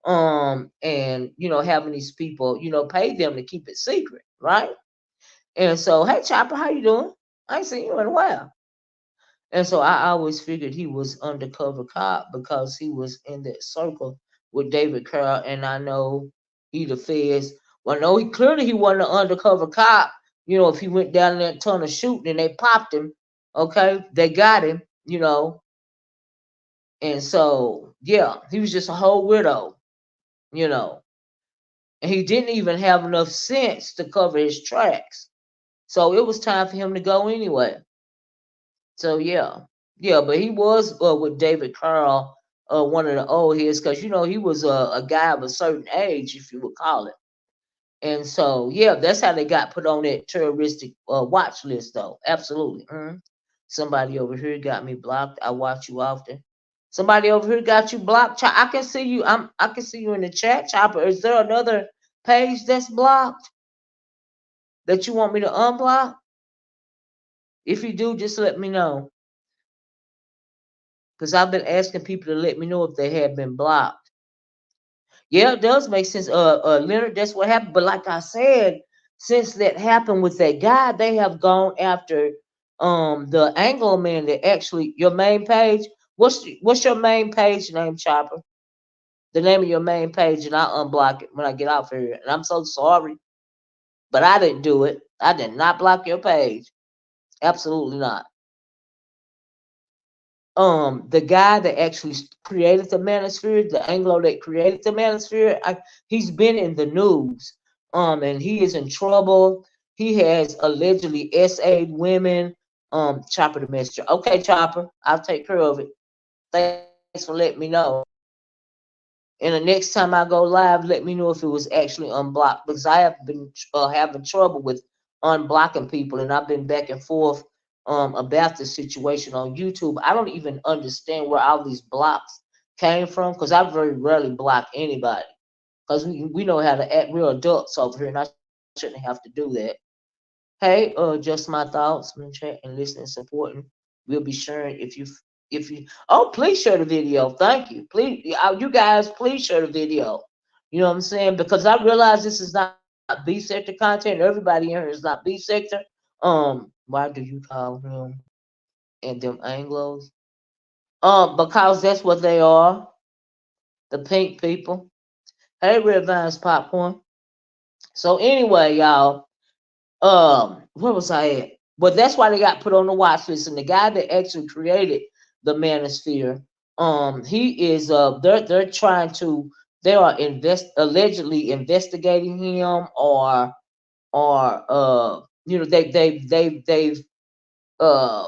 And having these people, pay them to keep it secret, right? And so, hey Chopper, how you doing? I ain't seen you in a while. And so I always figured he was undercover cop because he was in that circle with David Carroll, and I know he the feds. Well, no, he wasn't an undercover cop. If he went down there and ton of shooting and they popped him, okay, they got him. And so yeah, he was just a whole widow, you know, and he didn't even have enough sense to cover his tracks. So it was time for him to go anyway. So yeah, but he was with David Carl, one of the old heads, because he was a guy of a certain age, if you would call it. And so yeah, that's how they got put on that terroristic watch list, though. Absolutely. Somebody over here got me blocked. I watch you often. Somebody over here got you blocked. I can see you. I can see you in the chat, Chopper. Is there another page that's blocked that you want me to unblock? If you do, just let me know. Because I've been asking people to let me know if they have been blocked. Yeah, it does make sense. Leonard, that's what happened. But like I said, since that happened with that guy, they have gone after the Anglo man that actually your main page. What's your main page name, Chopper? The name of your main page, and I'll unblock it when I get off here. And I'm so sorry, but I didn't do it. I did not block your page. Absolutely not. The guy that actually created the manosphere, the Anglo that created the manosphere, he's been in the news. And he is in trouble. He has allegedly SA'd women. Chopper the messenger. Okay, Chopper, I'll take care of it. Thanks for letting me know. And the next time I go live, let me know if it was actually unblocked, because I have been having trouble with unblocking people, and I've been back and forth about this situation on YouTube. I don't even understand where all these blocks came from, because I very rarely block anybody, because we know how to act. We're adults over here, and I shouldn't have to do that. Hey, just my thoughts in the chat, and listening is important. We'll be sharing if you. Oh, please share the video. Thank you. Please, you guys, please share the video. You know what I'm saying? Because I realize this is not B sector content. Everybody in here is not B sector. Why do you call him and them Anglos? Because that's what they are. The pink people. Hey, Red Vines Popcorn. So anyway, y'all. Where was I at? But that's why they got put on the watch list. And the guy that actually created the manosphere, he is they're trying to they are allegedly investigating him, or they've uh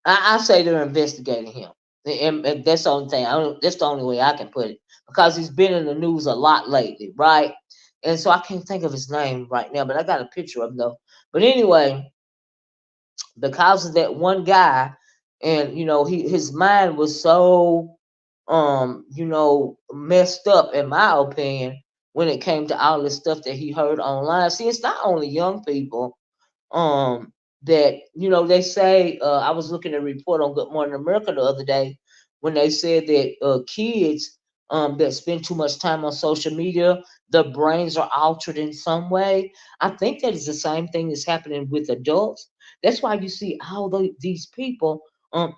I say they're investigating him. And that's the only thing. That's the only way I can put it, because he's been in the news a lot lately, right? And so I can't think of his name right now, but I got a picture of him though. But anyway, because of that one guy, and his mind was so messed up, in my opinion, when it came to all the stuff that he heard online. See, it's not only young people um that they say. I was looking at a report on Good Morning America the other day, when they said that kids that spend too much time on social media, their brains are altered in some way. I think that is the same thing that's happening with adults. That's why you see all these people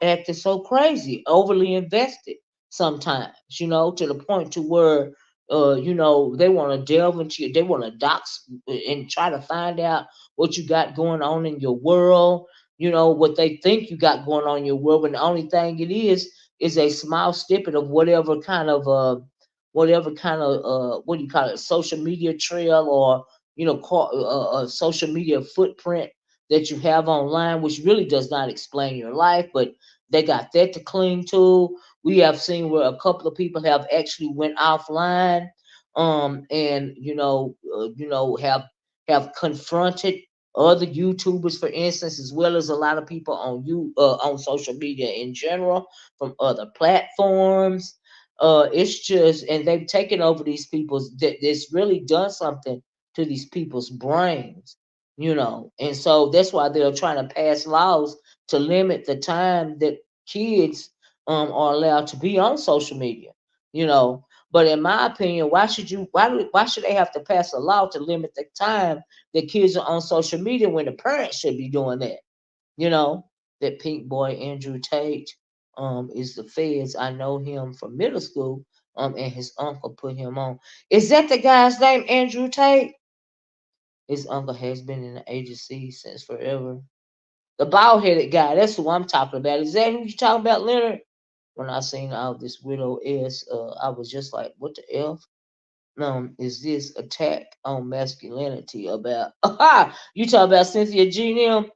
acting so crazy, overly invested sometimes, to the point to where they want to delve into you, they want to dox and try to find out what you got going on in your world, what they think you got going on in your world, when the only thing it is a small snippet of whatever kind of what do you call it, social media trail, or a social media footprint that you have online, which really does not explain your life, but they got that to cling to. We have seen where a couple of people have actually went offline, and have confronted other YouTubers, for instance, as well as a lot of people on social media in general, from other platforms. It's just, and they've taken over these people's. That it's really done something to these people's brains, and so that's why they're trying to pass laws to limit the time that kids are allowed to be on social media. You know, but in my opinion, why should they have to pass a law to limit the time that kids are on social media when the parents should be doing that? You know, that pink boy Andrew Tate is the feds. I know him from middle school. And his uncle put him on. Is that the guy's name, Andrew Tate? His uncle has been in the agency since forever. The bald headed guy, that's who I'm talking about. Is that who you talking about, Leonard? When I seen all this widow S, I was just like, what the F? Is this attack on masculinity about? Aha! You talk about Cynthia G. Nim?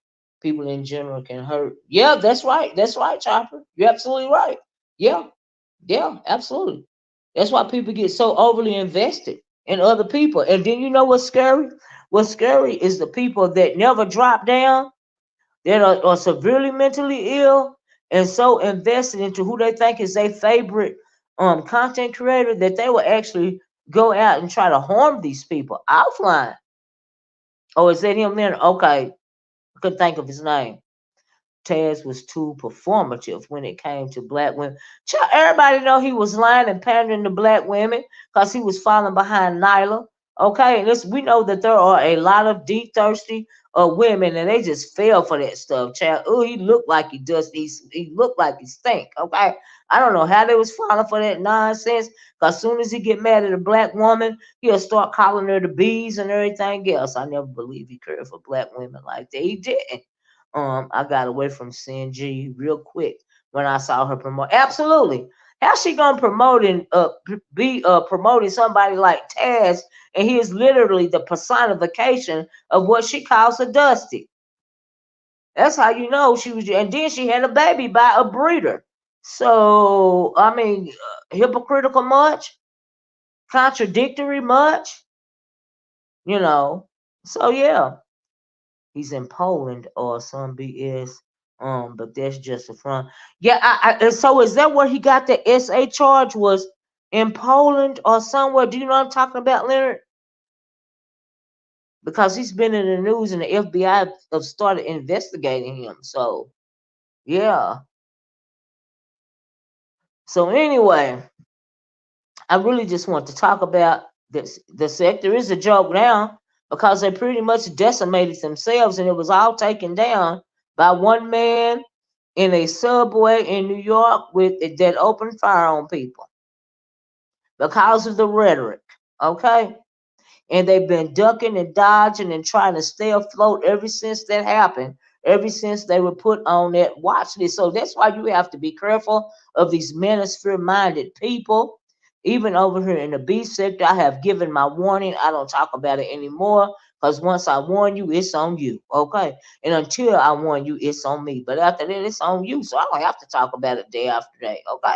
People in general can hurt. Yeah, that's right. That's right, Chopper. You're absolutely right. Yeah, yeah, absolutely. That's why people get so overly invested in other people. And then you know what's scary? What's scary is the people that never drop down, that are severely mentally ill and so invested into who they think is their favorite content creator that they will actually go out and try to harm these people offline. Oh, is that him then? Okay, I couldn't think of his name. Taz was too performative when it came to black women. Everybody know he was lying and pandering to black women because he was falling behind Nylah. Okay, and this, we know that there are a lot of deep thirsty women, and they just fell for that stuff. Child, oh, he looked like he does. He looked like he stink. Okay, I don't know how they was falling for that nonsense. Cause soon as he get mad at a black woman, he'll start calling her the bees and everything else. I never believed he cared for black women like that. He didn't. I got away from Cyn G real quick when I saw her promote. Absolutely. How's she gonna be promoting somebody like Taz, and he is literally the personification of what she calls a dusty. That's how you know she was, and then she had a baby by a breeder. So I mean, hypocritical much, contradictory much, you know. So yeah, he's in Poland or some BS. But that's just a front. Yeah, and so is that where he got the SA charge? Was in Poland or somewhere? Do you know what I'm talking about, Leonard? Because he's been in the news and the FBI have started investigating him. So yeah. So anyway, I really just want to talk about this. The sector is a joke now because they pretty much decimated themselves, and it was all taken down by one man in a subway in New York with that opened fire on people because of the rhetoric. Okay, and they've been ducking and dodging and trying to stay afloat ever since that happened, ever since they were put on that watch list. So that's why you have to be careful of these manosphere minded people. Even over here in the B sector, I have given my warning. I don't talk about it anymore because once I warn you, it's on you. Okay. And until I warn you, it's on me. But after that, it's on you. So I don't have to talk about it day after day. Okay.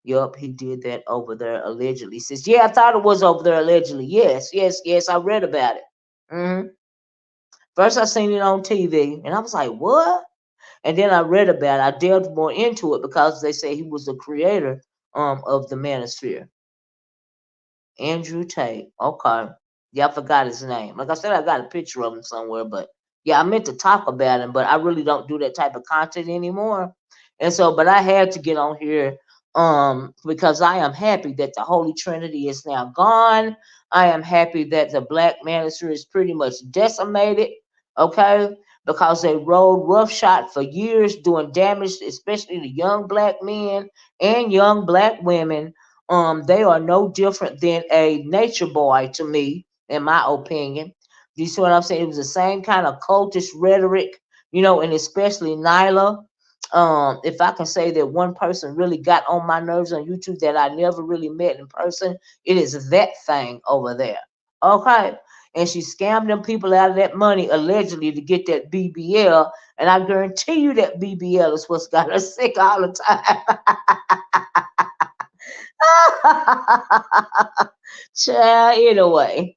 Yup, he did that over there allegedly. Says, yeah, I thought it was over there allegedly. Yes, yes, yes, I read about it. First, I seen it on TV, and I was like, what? And then I read about it. I delved more into it because they say he was the creator of the manosphere. Andrew Tate. Okay. Yeah, I forgot his name. Like I said, I got a picture of him somewhere, but yeah, I meant to talk about him, but I really don't do that type of content anymore. And so, but I had to get on here because I am happy that the Holy Trinity is now gone. I am happy that the Black Manosphere is pretty much decimated. Okay. Because they rode roughshod for years, doing damage, especially to young black men and young black women. They are no different than a nature boy to me, in my opinion. Do you see what I'm saying? It was the same kind of cultish rhetoric, and especially Nylah. If I can say that one person really got on my nerves on YouTube that I never really met in person, it is that thing over there. Okay. And she scammed them people out of that money allegedly to get that BBL. And I guarantee you that BBL is what's got her sick all the time. Child, anyway,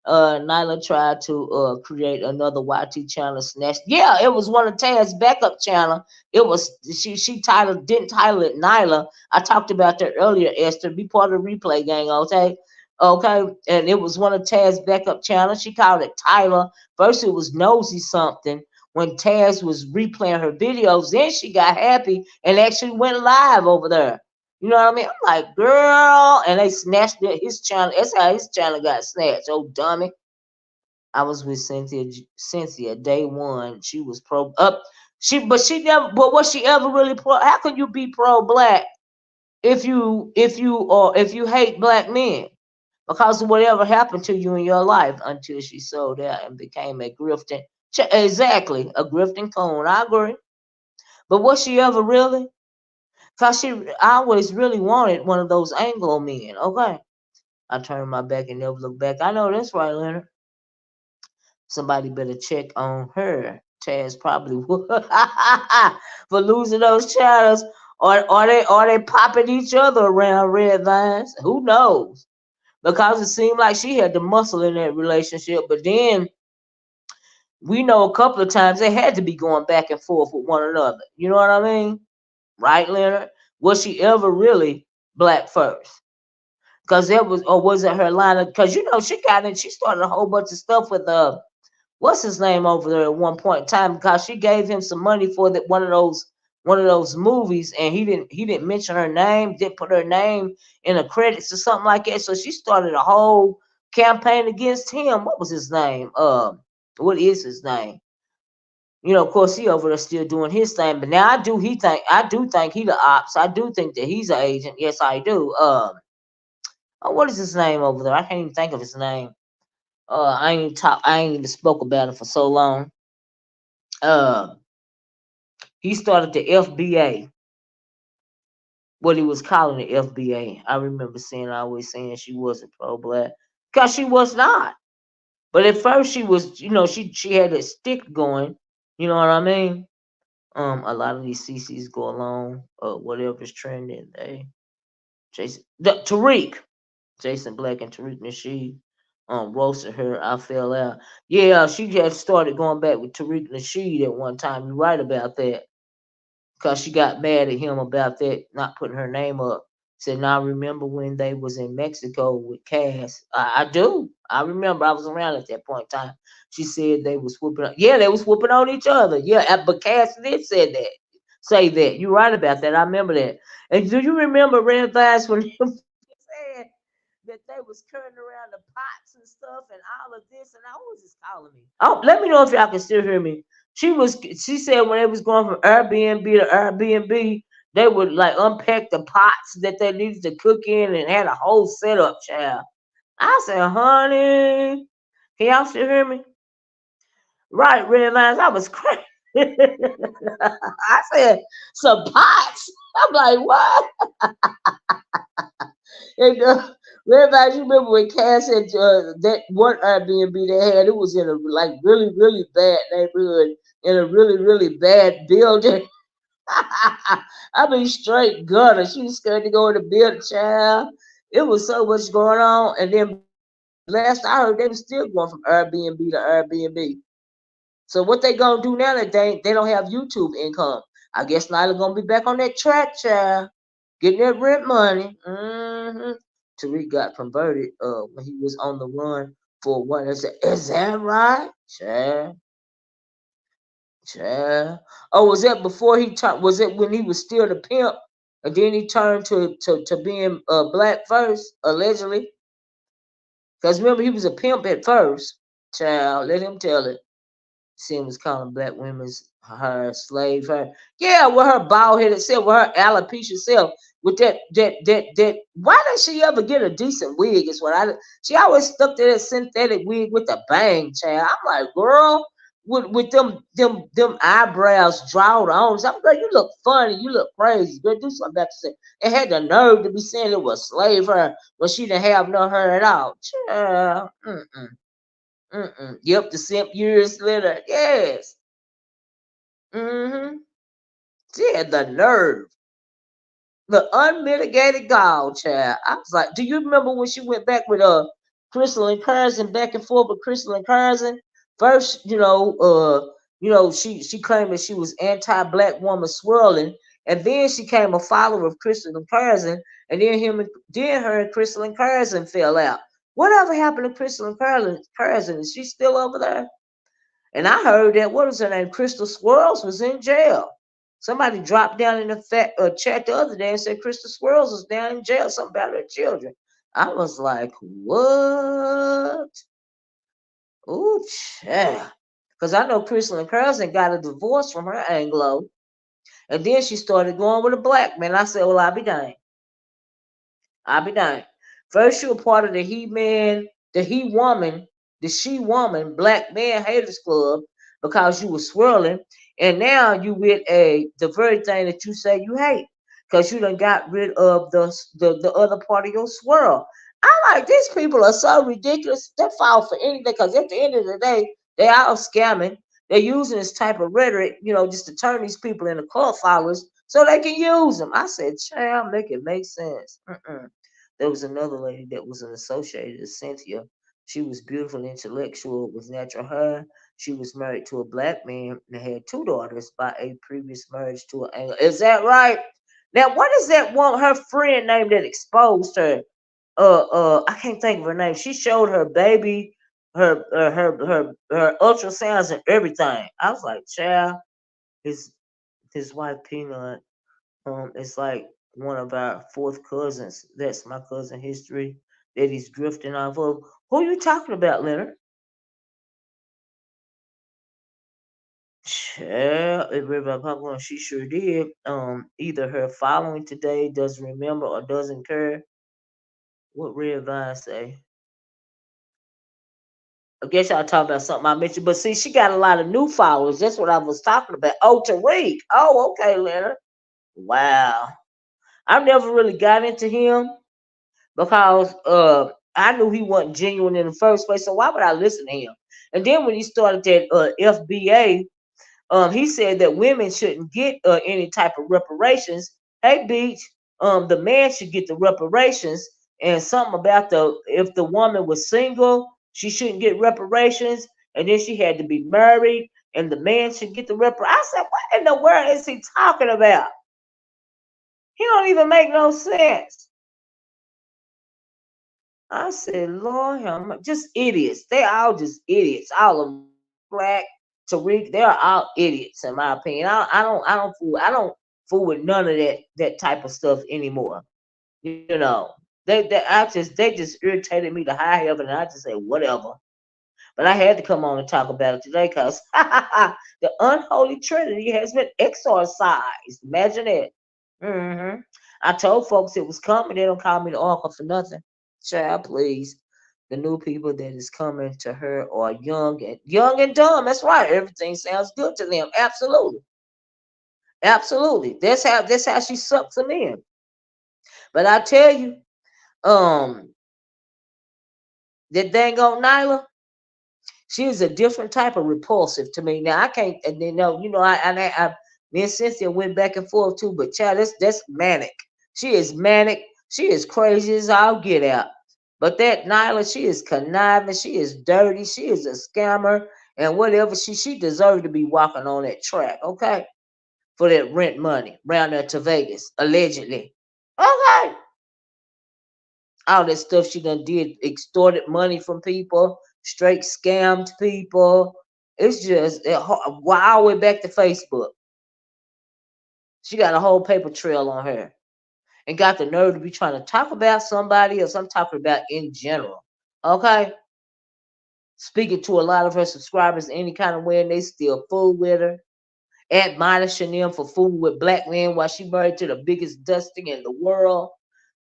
Nylah tried to create another YT channel. Snatched. Yeah, it was one of Taz's backup channel. It was she didn't title it Nylah. I talked about that earlier. Esther, be part of the replay gang, okay? Okay, and it was one of Taz's backup channels. She called it Tyler. First, it was Nosy something. When Taz was replaying her videos, then she got happy and actually went live over there. You know what I mean? I'm like, girl, and they snatched his channel. That's how his channel got snatched. Oh, dummy! I was with Cynthia day one. She was pro up. She never. But was she ever really pro? How can you be pro black if you hate black men? Because of whatever happened to you in your life until she sold out and became a grifting. Exactly, a grifting coon. I agree. But was she ever really? Cause I always really wanted one of those Anglo men. Okay. I turned my back and never looked back. I know that's right, Leonard. Somebody better check on her. Taz probably would for losing those channels. Or are they popping each other around red vines? Who knows? Because it seemed like she had the muscle in that relationship, but then we know a couple of times they had to be going back and forth with one another. You know what I mean? Right, Leonard? Was she ever really black first? Because that was, or was it her line of, because she got in, she started a whole bunch of stuff with what's his name over there at one point in time, because she gave him some money for that one of those movies, and he didn't mention her name, didn't put her name in the credits or something like that. So she started a whole campaign against him. What was his name? What is his name? Of course, he over there still doing his thing. But now I do think he the ops. I do think that he's an agent. Yes, I do. What is his name over there? I can't even think of his name. I ain't even spoke about it for so long. Uh, he started the FBA. What he was calling the FBA. I remember always saying she wasn't pro black because she was not. But at first she was. She had a stick going. You know what I mean? A lot of these CCs go along. Whatever's trending. Tariq. Jason Black and Tariq Nasheed roasted her. I fell out. Yeah, she just started going back with Tariq Nasheed at one time. You're right about that. Because she got mad at him about that, not putting her name up. Said, now I remember when they was in Mexico with Cass. I do. I remember I was around at that point in time. She said they was whooping. Yeah, they was whooping on each other. Yeah, but Cass did say that. You're right about that. I remember that. And do you remember Red Vibes when he said that they was carrying around the pots and stuff and all of this, and I was just calling me. Oh, let me know if y'all can still hear me. She said when they was going from Airbnb to Airbnb, they would like unpack the pots that they needed to cook in and had a whole setup, child. I said, honey, can y'all still hear me? Right, red lines. I was crazy. I said, some pots. I'm like, what? And everybody, you remember when Cass had that one Airbnb they had? It was in a like really, really bad neighborhood in a really, really bad building. I mean, straight gutter. She was scared to go in the building, child. It was so much going on. And then last I heard, they were still going from Airbnb to Airbnb. So what they gonna do now that they don't have YouTube income? I guess Nylah gonna be back on that track, child, getting that rent money. Tariq got converted when he was on the run for one. I said, is that right, child? Child. Oh, was that before he turned? Was it when he was still the pimp, and then he turned to being black first, allegedly? Because remember he was a pimp at first. Child, let him tell it. Sin was calling black women's her slave, her yeah, with her bald headed self, with her alopecia self, with that. Why did she ever get a decent wig? Is what she always stuck to that synthetic wig with the bang, child. I'm like, girl, with them eyebrows drawed on. So I'm like, you look funny, you look crazy. Girl, do something about yourself. It had the nerve to be saying it was slave her when she didn't have no hair at all. Child. Yep, the simp years later. Yes. Mm-hmm. She had the nerve. The unmitigated gall, child. I was like, do you remember when she went back with Crystal and Curzon, back and forth with Crystal and Curzon? First, she claimed that she was anti-black woman swirling, and then she came a follower of Crystal and Curzon, and then her and Crystal and Curzon fell out. Whatever happened to Crystal and Curzon? Is she still over there? And I heard that what was her name? Crystal Swirls was in jail. Somebody dropped down in the chat the other day and said Crystal Swirls was down in jail. Something about her children. I was like, what? Ooh, child. Because I know Crystal and Carlson got a divorce from her Anglo. And then she started going with a black man. I said, well, I'll be dang. I'll be dang. First, you were part of the he man, the he woman, the she woman, black man haters club because you were swirling, and now you with the very thing that you say you hate because you done got rid of the other part of your swirl. I like these people are so ridiculous. They fall for anything because at the end of the day, They all scamming. They're using this type of rhetoric, just to turn these people into cult followers so they can use them. I said, child, make it make sense. There was another lady that was an associate of Cynthia. She was beautiful, intellectual, with natural hair. She was married to a black man and had two daughters by a previous marriage to an Anglo. Is that right? Now, what is that one? Her friend name that exposed her. I can't think of her name. She showed her baby, her ultrasounds and everything. I was like, child, his his wife Peanut, is like one of our fourth cousins. That's my cousin history that he's drifting off of. Who you talking about, Leonard? Child, if Red Popcorn, she sure did. Either her following today doesn't remember or doesn't care. What Red Vine say? I guess y'all talking about something I mentioned, but see, she got a lot of new followers. That's what I was talking about. Oh, Tariq. Oh, okay, Leonard. Wow. I never really got into him because I knew he wasn't genuine in the first place. So why would I listen to him? And then when he started that FBA, he said that women shouldn't get any type of reparations. Hey, Beach, the man should get the reparations, and something about if the woman was single, she shouldn't get reparations, and then she had to be married, and the man should get the reparations. I said, what in the world is he talking about? He don't even make no sense. I said, Lord, just idiots. They all just idiots. All of them, Black, Tariq, they're all idiots in my opinion. I don't fool with none of that type of stuff anymore. You know, they just irritated me to high heaven, and I just said whatever. But I had to come on and talk about it today because the unholy Trinity has been exorcised. Imagine that. I told folks it was coming. They don't call me the oracle for nothing. Child, please. The new people that is coming to her are young and dumb. That's right. Everything sounds good to them. Absolutely. Absolutely. That's how she sucks them in. But I tell you, um, that dang old Nylah, she is a different type of repulsive to me. Now I can't, and then no, me and Cynthia went back and forth too. But child, that's manic. She is manic. She is crazy as all get out. But that Nylah, she is conniving. She is dirty. She is a scammer, and whatever she deserves to be walking on that track. Okay, for that rent money round there to Vegas, allegedly. Okay, all that stuff she done did, extorted money from people, straight scammed people. It's just all the way back to Facebook. She got a whole paper trail on her and got the nerve to be trying to talk about somebody else. I'm talking about in general. Okay? Speaking to a lot of her subscribers any kind of way, and they still fool with her, admonishing them for fooling with black men while she married to the biggest dusting in the world.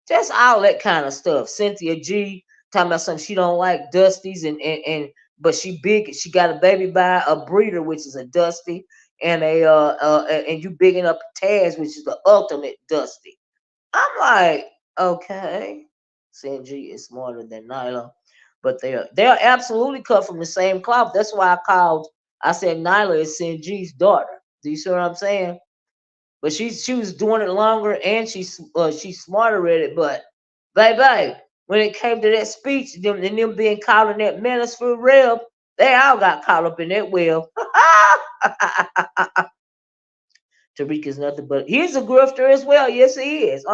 Just all that kind of stuff. Cynthia G talking about something she don't like Dusties and but she big. She got a baby by a breeder, which is a Dusty, and and you bigging up Taz, which is the ultimate Dusty. I'm like, okay, Cyn G is smarter than Nylah, but they're absolutely cut from the same cloth. That's why I said Nylah is Cyn G's daughter. Do you see what I'm saying? But she was doing it longer, and she's smarter at it. But baby, when it came to that speech, them being caught in that manosphere realm, they all got caught up in that web. Tariq is nothing but he's a grifter as well. Yes, he is.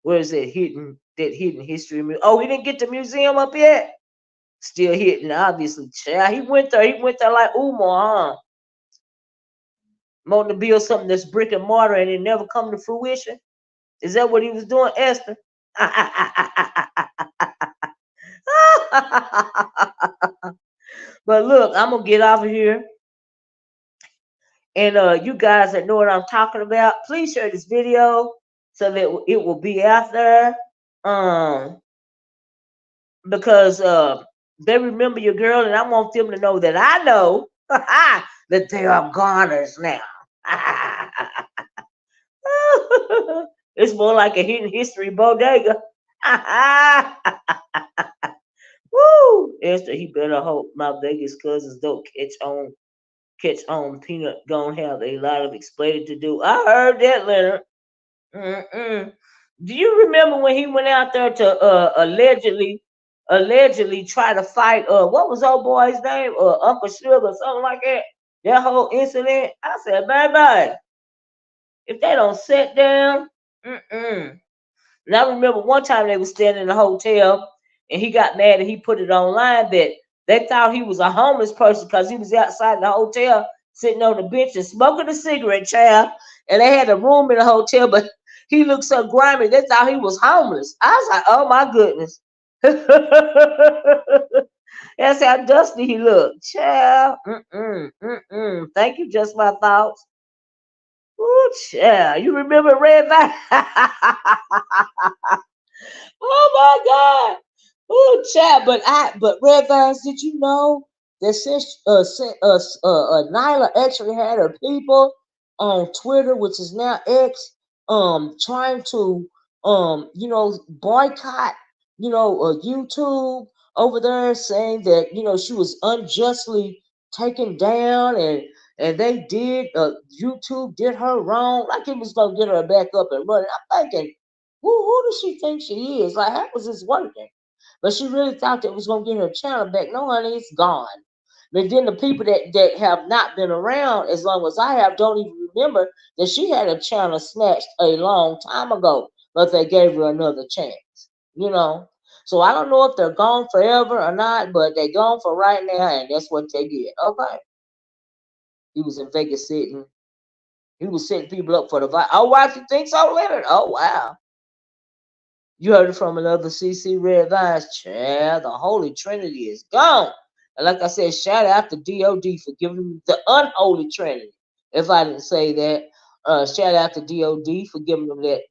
Where is that hidden history? Oh, he didn't get the museum up yet. Still hitting, obviously. Child, he went there. He went there like Umar, huh? Wanting to build something that's brick and mortar and it never come to fruition. Is that what he was doing, Esther? But look, I'm gonna get off of here. And you guys that know what I'm talking about, please share this video so that it will be out there. Um, because they remember your girl, and I want them to know that I know that they are goners now. It's more like a hidden history bodega. Woo! Esther, he better hope my Vegas cousins don't catch on. Peanut gonna have a lot of explaining to do. I heard that, Leonard. Mm-mm. Do you remember when he went out there to allegedly try to fight what was old boy's name? Uncle Sugar or something like that? That whole incident. I said, bye bye. If they don't sit down, mm-mm. And I remember one time they was standing in a hotel and he got mad and he put it online that they thought he was a homeless person because he was outside the hotel sitting on the bench and smoking a cigarette, child. And they had a room in the hotel, but he looked so grimy, they thought he was homeless. I was like, oh my goodness. That's how dusty he looked. Child. Mm-mm, mm-mm. Thank you, just my thoughts. Ooh, child. You remember Red Vine? Oh my God! Oh, chat, but Red Vines, did you know that Nylah actually had her people on Twitter, which is now X, trying to boycott, YouTube over there, saying that she was unjustly taken down, and they did YouTube did her wrong, like it was gonna get her back up and running. I'm thinking, who does she think she is? Like, how was this working? But she really thought that was gonna get her channel back. No, honey, it's gone. But then the people that have not been around as long as I have don't even remember that she had a channel snatched a long time ago, but they gave her another chance. You know. So I don't know if they're gone forever or not, but they're gone for right now, and that's what they get. Okay. He was in Vegas sitting. He was setting people up for the fight. Oh, why you think so, Leonard? Oh, wow. You heard it from another CC Red Vines. Child, the Holy Trinity is gone. And like I said, shout out to D.O.D for giving me the Unholy Trinity. If I didn't say that, shout out to D.O.D for giving them that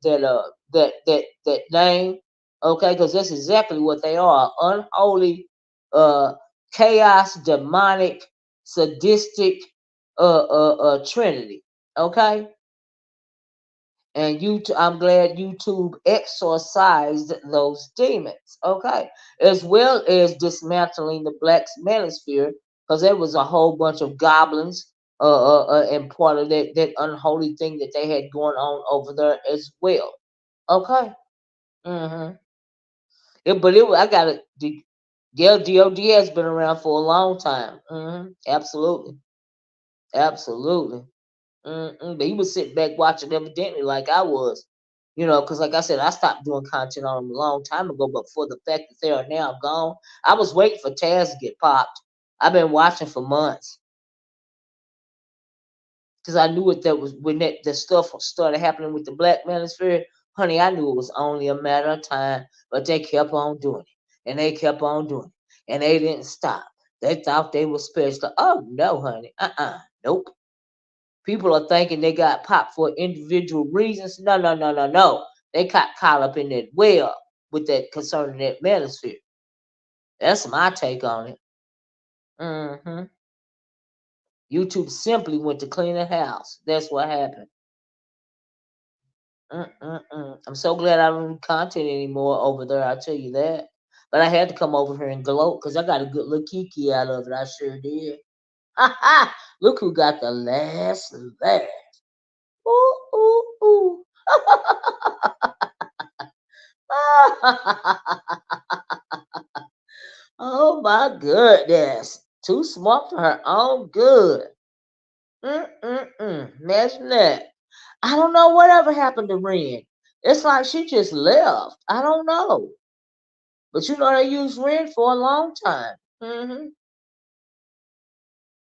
name. Okay, because that's exactly what they are. Unholy, uh, chaos, demonic, sadistic Trinity. Okay? And I'm glad YouTube exorcised those demons, okay, as well as dismantling the black manosphere, because there was a whole bunch of goblins, and part of that unholy thing that they had going on over there as well, okay. Mm-hmm. I got it. Yeah, D.O.D has been around for a long time. Mm-hmm. Absolutely, absolutely. But he was sitting back watching evidently like I was, because like I said, I stopped doing content on them a long time ago. But for the fact that they are now gone, I was waiting for Taz to get popped. I've been watching for months because I knew it that was when that stuff started happening with the Black Manosphere. Honey, I knew it was only a matter of time. But they kept on doing it, and they kept on doing it, and they didn't stop. They thought they were special. Oh no, honey, nope. People are thinking they got popped for individual reasons. No, no, no, no, no. They got caught up in that web with that concerning that manosphere. That's my take on it. hmm YouTube simply went to clean the house. That's what happened. I'm so glad I don't do content anymore over there. I tell you that. But I had to come over here and gloat because I got a good little kiki out of it. I sure did. Look who got the last laugh. Ooh, ooh, ooh. Oh my goodness. Too smart for her own good. Imagine that. I don't know whatever happened to Ren. It's like she just left. I don't know. But they used Ren for a long time.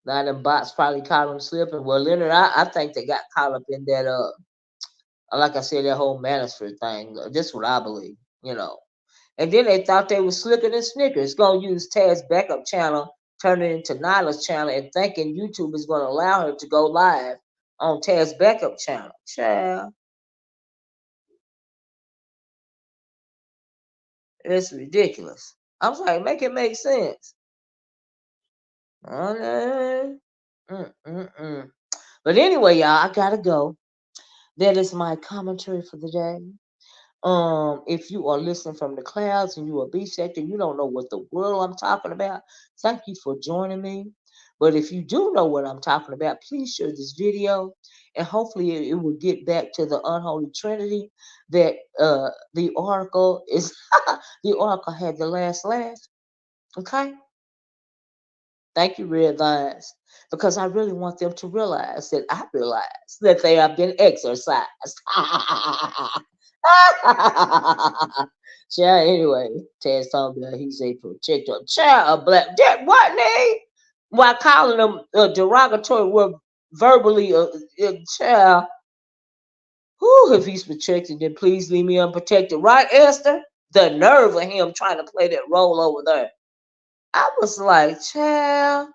Now them bots probably caught him slipping. Well, Leonard, I think they got caught up in that like I said, that whole manosphere thing. That's what I believe. And then they thought they was slicker than Snickers. Gonna use Taz's backup channel, turn it into Nyla's channel, and thinking YouTube is gonna allow her to go live on Taz's backup channel. Child, it's ridiculous. I was like, make it make sense. Okay. Mm-mm-mm. But anyway, y'all, I gotta go. That is my commentary for the day. If you are listening from the clouds and you are B sector, you don't know what the world I'm talking about. Thank you for joining me. But if you do know what I'm talking about, please share this video, and hopefully it will get back to the Unholy Trinity that the Oracle is. The Oracle had the last laugh. Okay. Thank you, Red Vines, because I really want them to realize that I realize that they have been exercised. Yeah, anyway, Ted's talking about he's a protector. Child, a black. That what name? While calling them derogatory word verbally, child. Who if he's protected, then please leave me unprotected. Right, Esther? The nerve of him trying to play that role over there. I was like, child.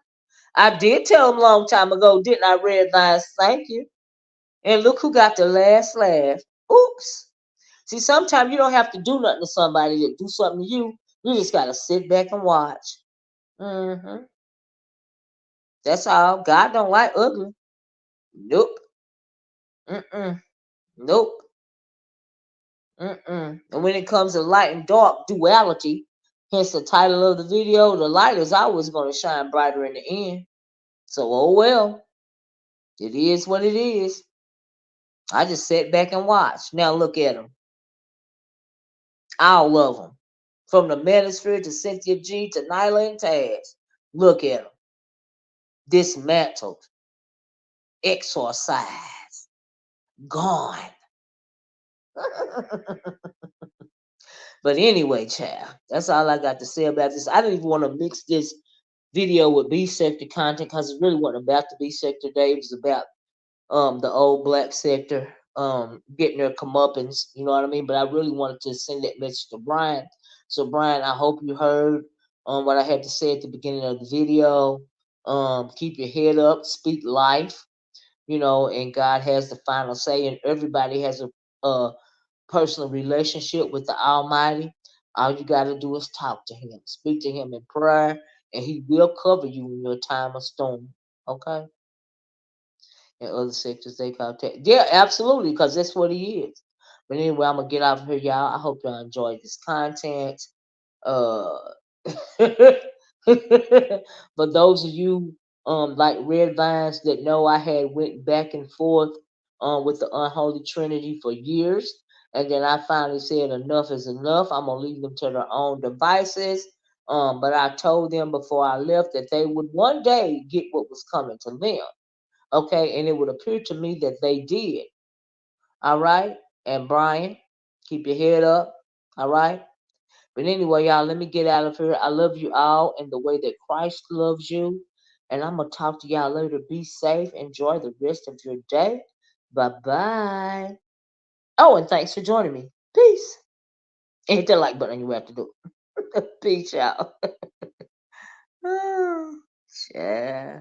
I did tell him a long time ago, didn't I, Red Vines? Thank you. And look who got the last laugh. Oops. See, sometimes you don't have to do nothing to somebody to do something to you. You just got to sit back and watch. Mm-hmm. That's all. God don't like ugly. Nope. Mm-mm. Nope. Mm-mm. And when it comes to light and dark duality, hence the title of the video, the light is always going to shine brighter in the end. So, oh well. It is what it is. I just sat back and watched. Now look at them. All of them. From the manosphere to Cynthia G to Nylah and Taz. Look at them. Dismantled. Exorcised. Gone. But anyway, child, that's all I got to say about this. I didn't even want to mix this video with B sector content because it really wasn't about the B sector day. It was about the old black sector getting their comeuppance, you know what I mean? But I really wanted to send that message to Briiine. So Briiine, I hope you heard what I had to say at the beginning of the video. Keep your head up, speak life, and God has the final say, and everybody has a personal relationship with the Almighty. All you got to do is talk to Him, speak to Him in prayer, and He will cover you in your time of storm. Okay? And other sectors they contact. Yeah, absolutely, because that's what He is. But anyway, I'm gonna get out of here, y'all. I hope y'all enjoyed this content. Uh, for those of you like Red Vines that know, I had went back and forth with the Unholy Trinity for years, and then I finally said enough is enough. I'm gonna leave them to their own devices. But I told them before I left that they would one day get what was coming to them. Okay, and it would appear to me that they did. All right, and Briiine, keep your head up. All right. But anyway, y'all, let me get out of here. I love you all in the way that Christ loves you. And I'm going to talk to y'all later. Be safe. Enjoy the rest of your day. Bye bye. Oh, and thanks for joining me. Peace. And hit that like button. You have to do it. Peace, y'all. Yeah.